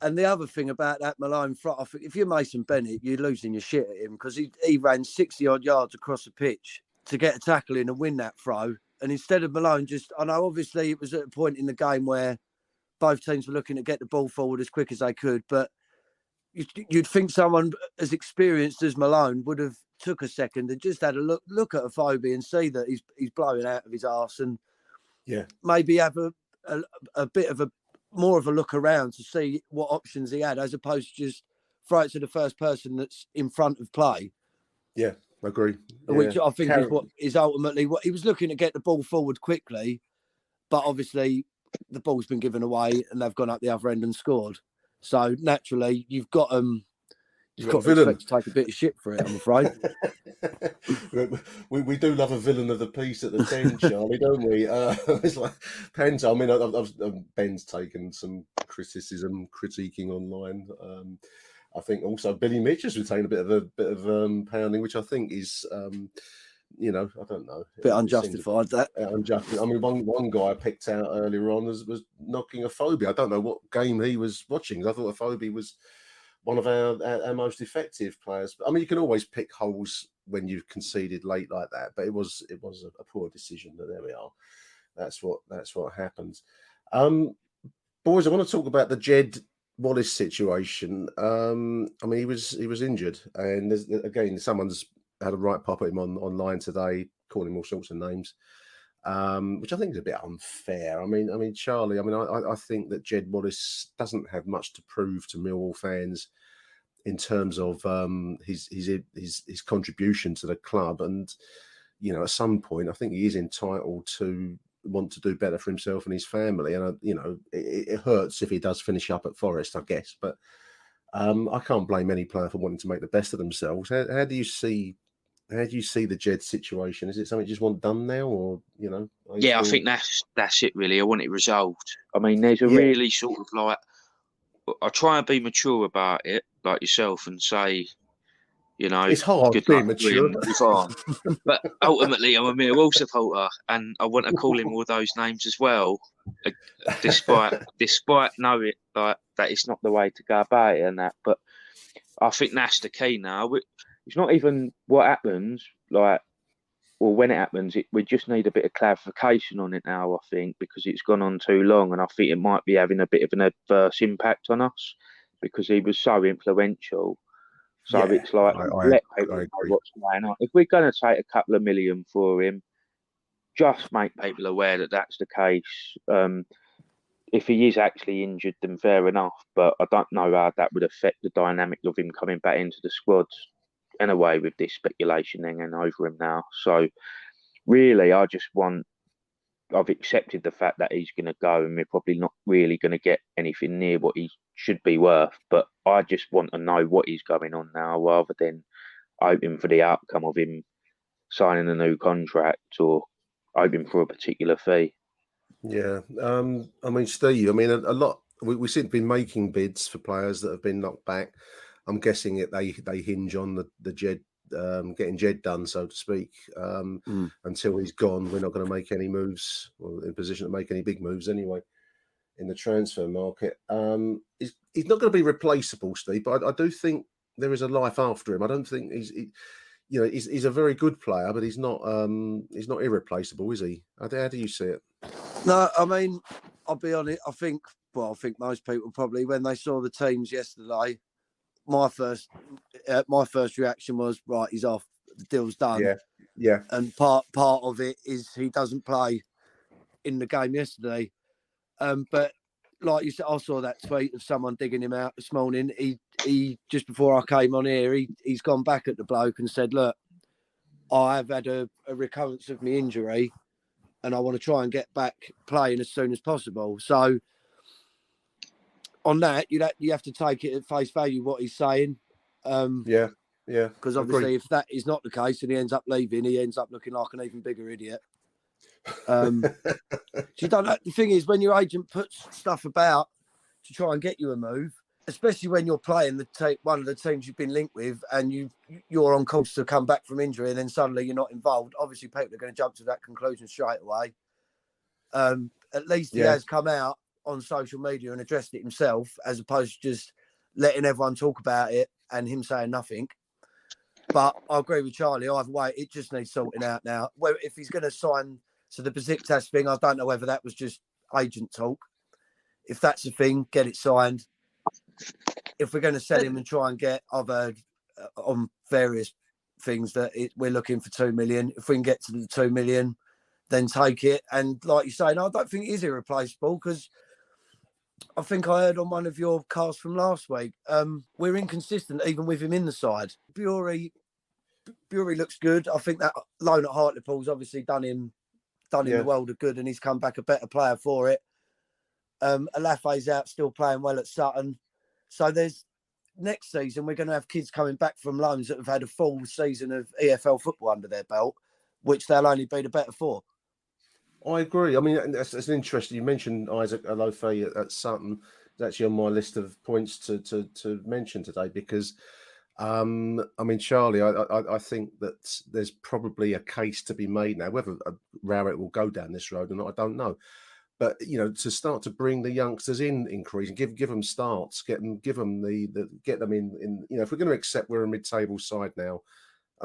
And the other thing about that Malone front, I think if you're Mason Bennett, you're losing your shit at him, because he ran 60 odd yards across the pitch to get a tackle in and win that throw. And instead of Malone I know obviously it was at a point in the game where both teams were looking to get the ball forward as quick as they could, but you'd think someone as experienced as Malone would have took a second and just had a look at a phobia and see that he's blowing out of his arse, and maybe have a bit of more of a look around to see what options he had, as opposed to just throw it to the first person that's in front of play. Yeah, I agree. Which I think is what is ultimately what he was looking to get the ball forward quickly, but obviously the ball's been given away and they've gone up the other end and scored. So naturally, you've got to expect to take a bit of shit for it, I'm afraid. we do love a villain of the piece at the 10, Charlie, don't we? It's like Ben's. I mean, Ben's taken some critiquing online. I think also Billy Mitchell's retained a bit of pounding, which I think is. You know, I don't know. A bit unjustified, that. Unjustified. I mean, one guy I picked out earlier on was knocking a phobia. I don't know what game he was watching. I thought a phobia was one of our most effective players. I mean, you can always pick holes when you've conceded late like that, but it was a poor decision. But there we are. That's what happens. Boys, I want to talk about the Jed Wallace situation. I mean, he was injured, and again, someone's had a right pop at him online today, calling him all sorts of names, which I think is a bit unfair. I mean, Charlie. I mean, I think that Jed Wallace doesn't have much to prove to Millwall fans in terms of his contribution to the club, and at some point, I think he is entitled to want to do better for himself and his family. And it hurts if he does finish up at Forest, I guess. But I can't blame any player for wanting to make the best of themselves. How do you see the Jed situation? Is it something you just want done now, or Yeah, I think that's it really. I want it resolved. I mean, there's a Yeah. really sort of like, I try and be mature about it, like yourself, and say, it's hard good being luck to mature. him, move on. But ultimately, I'm a Millwall supporter, and I want to call him all those names as well, despite knowing like that it's not the way to go about it and that. But I think that's the key now. It's not even what happens, like, or when it happens. We just need a bit of clarification on it now, I think, because it's gone on too long, and I think it might be having a bit of an adverse impact on us because he was so influential. So it's like, let people know what's going on. If we're going to take a couple of million for him, just make people aware that that's the case. If he is actually injured, then fair enough. But I don't know how that would affect the dynamic of him coming back into the squad anyway, with this speculation hanging over him now. So really, I've accepted the fact that he's going to go, and we're probably not really going to get anything near what he should be worth. But I just want to know what is going on now, rather than hoping for the outcome of him signing a new contract or hoping for a particular fee. Yeah. I mean, Steve, a lot, we seem to be making bids for players that have been knocked back. I'm guessing they hinge on the Jed, getting Jed done, so to speak. Until he's gone, we're not going to make any moves, or in a position to make any big moves anyway in the transfer market. He's not going to be replaceable, Steve, but I do think there is a life after him. I don't think he's a very good player, but he's not irreplaceable, is he? How do you see it? No, I mean, I'll be honest. I think most people probably, when they saw the teams yesterday, my first reaction was, right, he's off, the deal's done. Yeah. And part of it is he doesn't play in the game yesterday. But like you said, I saw that tweet of someone digging him out this morning. He just before I came on here, he's gone back at the bloke and said, look, I've had a recurrence of my injury, and I want to try and get back playing as soon as possible. So on that, you have to take it at face value what he's saying. Yeah. Because obviously, if that is not the case and he ends up leaving, he ends up looking like an even bigger idiot. You don't know. The thing is, when your agent puts stuff about to try and get you a move, especially when you're playing one of the teams you've been linked with, and you're on course to come back from injury, and then suddenly you're not involved. Obviously, people are going to jump to that conclusion straight away. At least he has come out on social media and addressed it himself, as opposed to just letting everyone talk about it and him saying nothing. But I agree with Charlie. Either way, it just needs sorting out now. Well, if he's going to sign, so the Besiktas thing, I don't know whether that was just agent talk. If that's the thing, get it signed. If we're going to sell him and try and get other on various things that we're looking for 2 million. If we can get to the 2 million, then take it. And like you say, no, I don't think it is irreplaceable, because I think I heard on one of your casts from last week, we're inconsistent even with him in the side. Bury looks good. I think that loan at Hartlepool's obviously done him the world of good, and he's come back a better player for it. Alafe's out, still playing well at Sutton. So next season, we're going to have kids coming back from loans that have had a full season of EFL football under their belt, which they'll only be the better for. I agree. I mean, that's an interesting. You mentioned Isaac Alofe at Sutton. It's actually on my list of points to mention today, because, I mean, Charlie, I think that there's probably a case to be made now. Whether Rowett will go down this road or not, I don't know. But to start to bring the youngsters increase and give them starts, give them get them in. If we're going to accept we're a mid-table side now,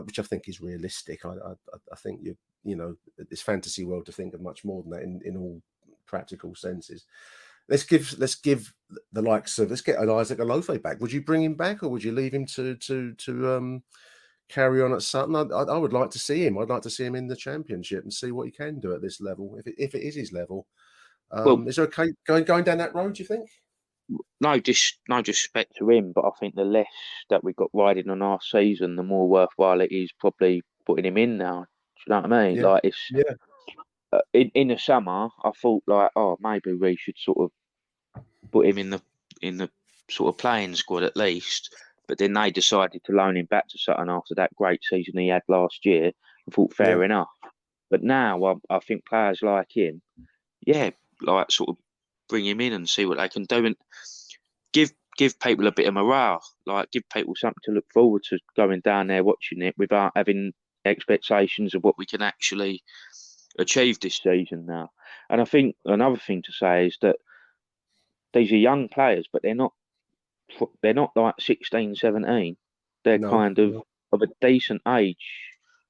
which I think is realistic, I think it's fantasy world to think of much more than that in all practical senses. Let's give the likes of, let's get an Isaac Alofe back. Would you bring him back, or would you leave him to carry on at Sutton? I would like to see him. I'd like to see him in the Championship and see what he can do at this level, if it is his level. Is there a case going down that road, do you think? No disrespect to him, but I think the less that we got riding on our season, the more worthwhile it is probably putting him in now. Do you know what I mean? Yeah. Like, it's in the summer, I thought like, maybe we should sort of put him in the sort of playing squad at least. But then they decided to loan him back to Sutton after that great season he had last year. I thought fair enough. But now I think players like him, like sort of bring him in and see what they can do, and give people a bit of morale. Like, give people something to look forward to going down there watching it without having expectations of what we can actually achieve this season now. And I think another thing to say is that these are young players, but they're not like 16, 17. They're kind of a decent age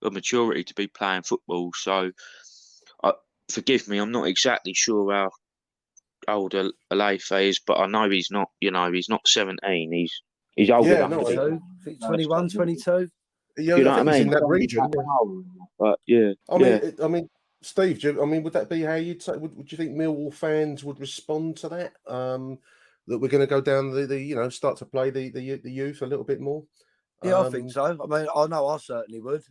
of maturity to be playing football. So, forgive me, I'm not exactly sure how old Alefe is, but I know he's not. He's not 17. He's old enough. No, I think 21, 22. Yeah, you know I what I think he's mean? in that region. But I mean, Steve, would that be how you'd say? Would you think Millwall fans would respond to that? That we're going to go down the start to play the youth a little bit more. Yeah, I think so. I mean, I know I certainly would.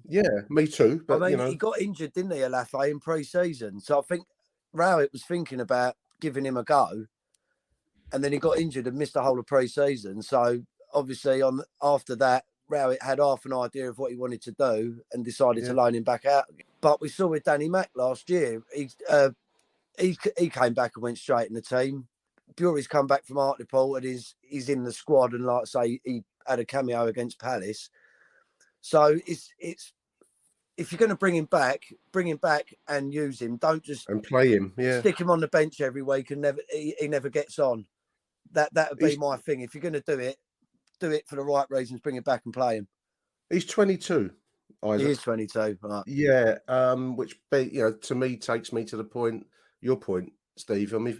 Yeah, me too. But I mean, he got injured, didn't he, Alefe, in pre-season? So I think Rowett was thinking about giving him a go, and then he got injured and missed the whole of pre-season. So obviously, after that, Rowett had half an idea of what he wanted to do and decided to loan him back out. But we saw with Danny Mack last year, he came back and went straight in the team. Bury's come back from Hartlepool and he's in the squad, and like I say, he had a cameo against Palace. So it's if you're going to bring him back and use him. Don't just and play him. Yeah, stick him on the bench every week and he never gets on. That would be my thing. If you're going to do it for the right reasons. Bring him back and play him. He's 22. Isaac. He is 22. Right. Yeah, which to me takes me to your point, Steve. I mean,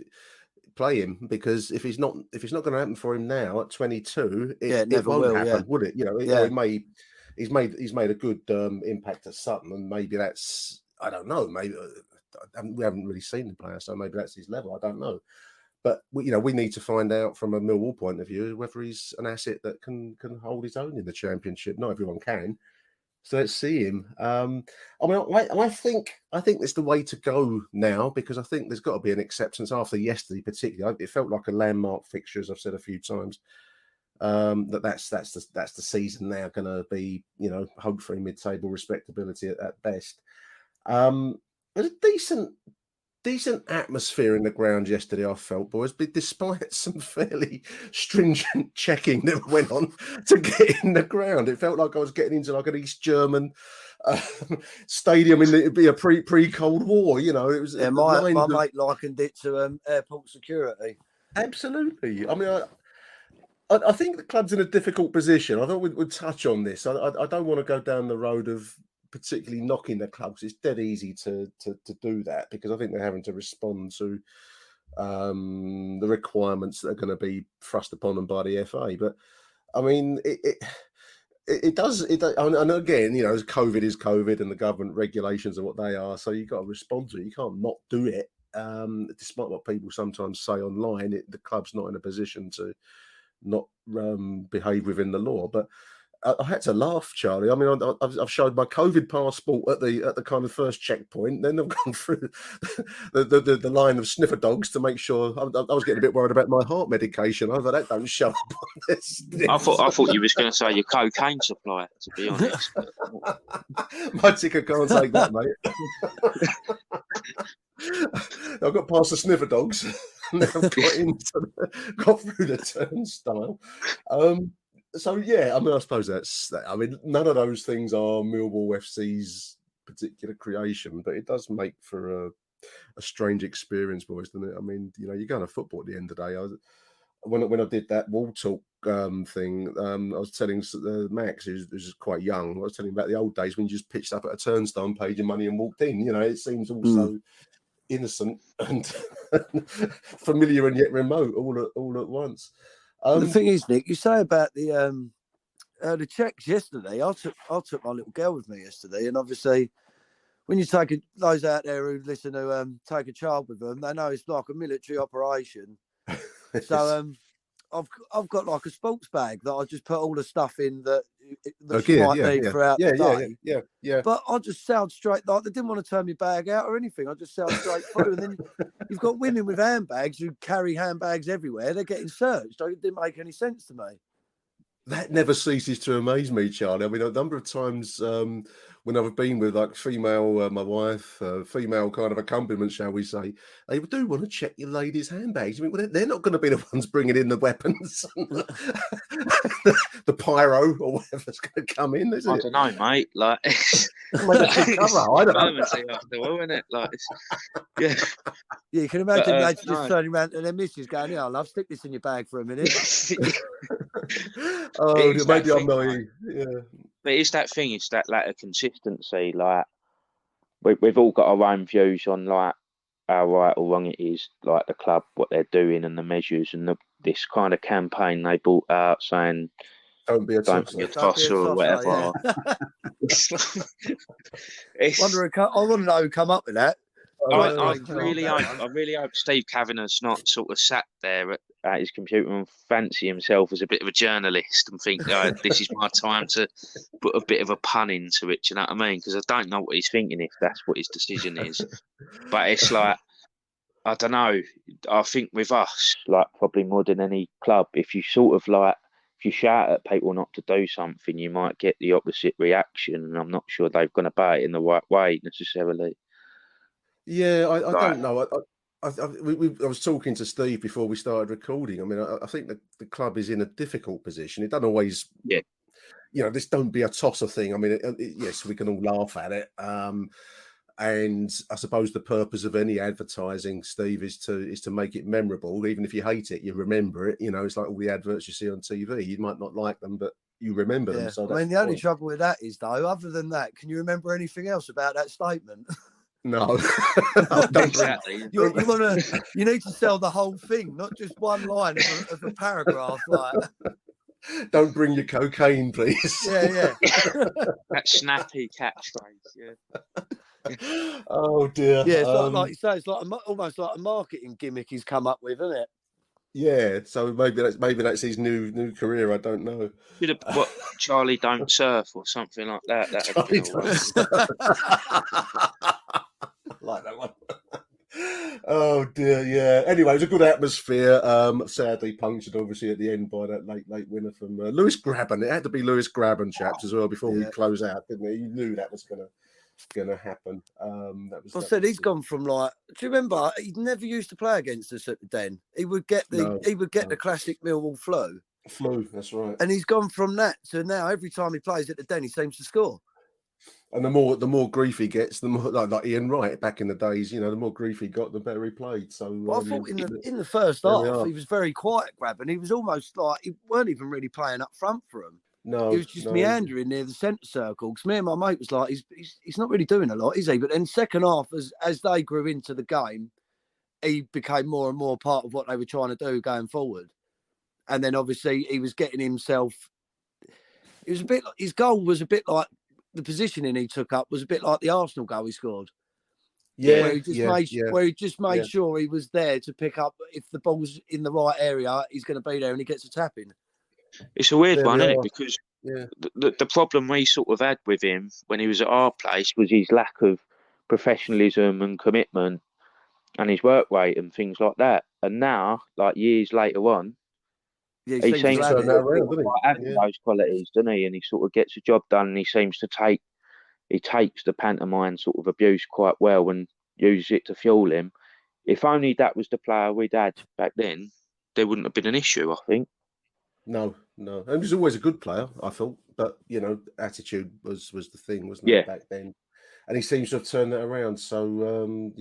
play him, because if it's not going to happen for him now at 22, it never won't will happen, would it? He's made a good impact at Sutton, and maybe that's, I don't know, maybe we haven't really seen the player, so maybe that's his level. I don't know, but we need to find out from a Millwall point of view whether he's an asset that can hold his own in the Championship. Not everyone can. So let's see him. I mean, I think it's the way to go now, because I think there's got to be an acceptance after yesterday, particularly. It felt like a landmark fixture, as I've said a few times. That's the season now going to be, hopefully mid-table respectability at best. There's a decent atmosphere in the ground yesterday, I felt, boys, but despite some fairly stringent checking that went on to get in the ground. It felt like I was getting into like an East German stadium it'd be a pre-Cold War, it was. Yeah, my mate likened it to airport security. Absolutely. I mean, I think the club's in a difficult position. I thought we'd touch on this. I don't want to go down the road of particularly knocking the clubs. It's dead easy to do that, because I think they're having to respond to the requirements that are going to be thrust upon them by the FA. But I mean, it does. And again, COVID is COVID, and the government regulations are what they are. So you've got to respond to it. You can't not do it. Despite what people sometimes say online, the club's not in a position to not behave within the law. But I had to laugh, Charlie. I mean, I've showed my COVID passport at the kind of first checkpoint. Then I've gone through the line of sniffer dogs to make sure. I was getting a bit worried about my heart medication. I thought that don't show up on this. I thought you was going to say your cocaine supply, to be honest. My ticker can't take that, mate. I've got past the sniffer dogs. And then I've got through the turnstile. So yeah, I mean, I suppose that's that. I mean, none of those things are Millwall FC's particular creation, but it does make for a strange experience, boys, doesn't it? I mean, you know, you're going to football at the end of the day. When I did that wall talk thing, I was telling Max, who's quite young, I was telling him about the old days when you just pitched up at a turnstile, paid your money, and walked in. You know, it seems all so innocent and familiar and yet remote all at once. The thing is, Nick, you say about the checks yesterday. I took my little girl with me yesterday, and obviously, when you take those out there who listen to take a child with them, they know it's like a military operation. So I've got like a sports bag that I just put all the stuff in that she might need throughout the day. Yeah. But I just sailed straight, like they didn't want to turn my bag out or anything. I just sailed straight through. And then you've got women with handbags who carry handbags everywhere. They're getting searched. It didn't make any sense to me. That never ceases to amaze me, Charlie. I mean, a number of times when I've been with like female, my wife, female kind of accompaniment, shall we say, they do want to check your ladies' handbags. I mean, well, they're not going to be the ones bringing in the weapons, the pyro or whatever's going to come in, is it? I don't know, mate. Like, I don't know. Isn't it? Like, yeah. Yeah, you can imagine lads just turning around and their missus going, "Yeah, love, stick this in your bag for a minute." Oh, maybe I'm naive. Yeah. But it's that thing, it's that lack of consistency. Like, we've all got our own views on like how right or wrong it is, like the club, what they're doing and the measures and this kind of campaign they brought out saying, Don't be a tosser or whatever. Yeah. I want to know who come up with that. I really hope Steve Kavanagh's not sort of sat there at his computer and fancy himself as a bit of a journalist and think, this is my time to put a bit of a pun into it. Do you know what I mean? Because I don't know what he's thinking if that's what his decision is. But it's like, I don't know. I think with us, like probably more than any club, if you sort of like, if you shout at people not to do something, you might get the opposite reaction. And I'm not sure they've gone about it in the right way necessarily. Yeah, I don't know. I was talking to Steve before we started recording. I mean, I think that the club is in a difficult position. It doesn't always, you know, this don't be a tosser thing. I mean, yes, we can all laugh at it. And I suppose the purpose of any advertising, Steve, is to make it memorable. Even if you hate it, you remember it. You know, it's like all the adverts you see on TV. You might not like them, but you remember them. So I mean, the only trouble with that is, though, other than that, can you remember anything else about that statement? No, exactly. You need to sell the whole thing, not just one line of a paragraph. Like, don't bring your cocaine, please. Yeah. That snappy catchphrase. Yeah. Oh dear. Yeah, it's like you say, it's like almost like a marketing gimmick he's come up with, isn't it? Yeah. So maybe that's his new career. I don't know. What, Charlie don't surf or something like that. Charlie don't surf. Like that one. Oh dear, yeah. Anyway, it was a good atmosphere. Sadly punctured, obviously, at the end by that late winner from Lewis Graben. It had to be Lewis Graben, chaps, as well before we close out, didn't it? You knew that was gonna happen. I said he's gone from like. Do you remember? He never used to play against us at the Den. He would get the classic Millwall flu. That's right. And he's gone from that to now. Every time he plays at the Den, he seems to score. And the more grief he gets, the more like Ian Wright back in the days, you know, the more grief he got, the better he played. So I thought in the first half he was very quiet, Graben. He was almost like he weren't even really playing up front for him. No, he was just meandering near the centre circle. Because me and my mate was like, he's not really doing a lot, is he? But then second half, as they grew into the game, he became more and more part of what they were trying to do going forward. And then obviously he was getting himself. It was a bit. His goal was a bit like. The positioning he took up was a bit like the Arsenal goal he scored. Yeah, where he just made sure he was there to pick up if the ball's in the right area, he's going to be there and he gets a tap in. It's a weird one, isn't it? Because the problem we sort of had with him when he was at our place was his lack of professionalism and commitment and his work rate and things like that. And now, like years later on, he seems to have those qualities, doesn't he? And he sort of gets the job done and he seems to takes the pantomime sort of abuse quite well and uses it to fuel him. If only that was the player we'd had back then, there wouldn't have been an issue, I think. No. And he was always a good player, I thought. But, you know, attitude was the thing, wasn't it, back then? and he seems to have turned that around. So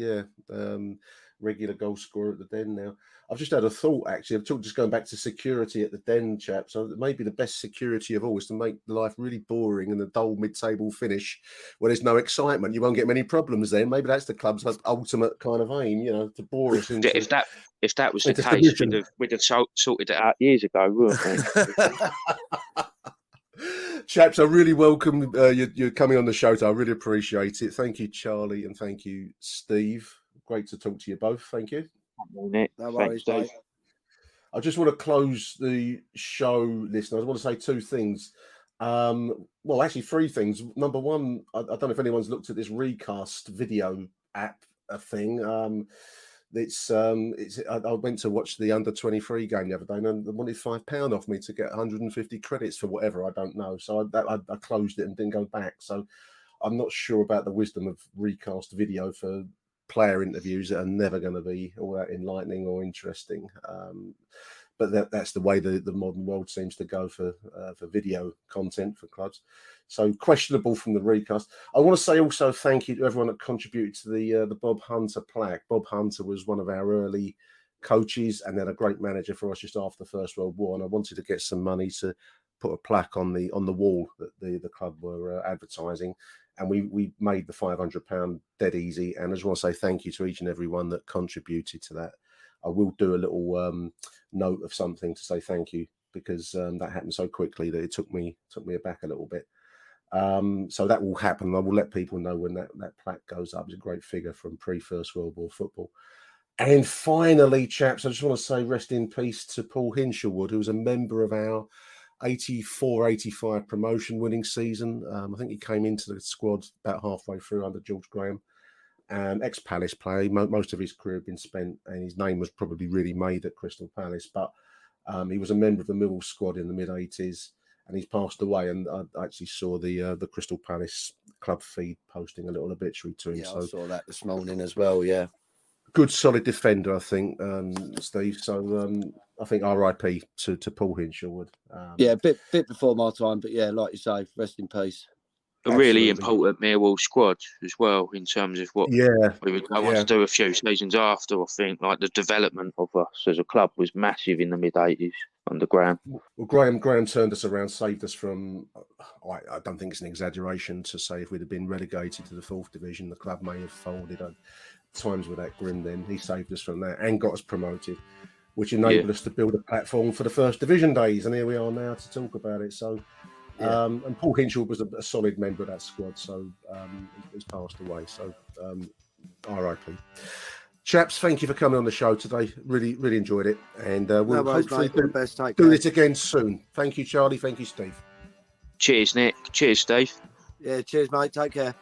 regular goal scorer at the Den now. I've just had a thought, actually. I'm just going back to security at the Den, chaps. So maybe the best security of all is to make life really boring and a dull mid-table finish where there's no excitement. You won't get many problems then. Maybe that's the club's ultimate kind of aim, to bore us into. If that was the case, we'd have sorted it out years ago, wouldn't we? Chaps, I really welcome you coming on the show. I really appreciate it. Thank you, Charlie, and thank you, Steve. Great to talk to you both. Thank you. No worries, Dave. I just want to close the show, listeners. I want to say two things. Well, actually, three things. Number one, I don't know if anyone's looked at this Recast video app thing. I went to watch the under-23 game the other day, and they wanted £5 off me to get 150 credits for whatever, I don't know. So I closed it and didn't go back. So I'm not sure about the wisdom of Recast video for player interviews that are never going to be all that enlightening or interesting. But that's the way the modern world seems to go for video content for clubs. So questionable from the Recast. I want to say also thank you to everyone that contributed to the Bob Hunter plaque. Bob Hunter was one of our early coaches and then a great manager for us just after the First World War. And I wanted to get some money to put a plaque on the wall that the club were advertising. And we made the £500 dead easy. And I just want to say thank you to each and every one that contributed to that. I will do a little note of something to say thank you, because that happened so quickly that it took me aback a little bit. So that will happen. I will let people know when that plaque goes up. It's a great figure from pre-First World War football. And finally, chaps, I just want to say rest in peace to Paul Hinshelwood, who was a member of our 84-85 promotion winning season. I think he came into the squad about halfway through under George Graham. Ex-Palace player. Most of his career had been spent, and his name was probably really made at Crystal Palace. But he was a member of the Millwall squad in the mid-80s, and he's passed away. And I actually saw the Crystal Palace club feed posting a little obituary to him. Yeah, so I saw that this morning as well. Yeah, good, solid defender, I think, Steve. So I think R.I.P. to Paul Hinshelwood. Yeah, a bit before my time, but yeah, like you say, rest in peace. A really important Millwall squad as well, in terms of what we would go on to do a few seasons after. I think like the development of us as a club was massive in the mid-80s under Graham. Well, Graham turned us around, saved us from, I don't think it's an exaggeration to say if we'd have been relegated to the 4th division, the club may have folded. Times were that grim then. He saved us from that and got us promoted, which enabled us to build a platform for the 1st division days. And here we are now to talk about it. So, and Paul Hinshelwood was a solid member of that squad. So he's passed away. So R.I.P. Chaps, thank you for coming on the show today. Really, really enjoyed it. And we'll hopefully do it again soon. Thank you, Charlie. Thank you, Steve. Cheers, Nick. Cheers, Steve. Yeah, cheers, mate. Take care.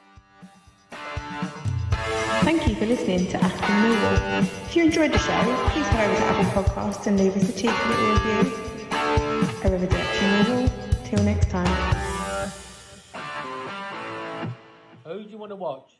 Thank you for listening to Achtung Millwall. If you enjoyed the show, please head over to Apple Podcasts and leave us a cheeky little review. Arrivederci Millwall. Till next time. Who do you want to watch?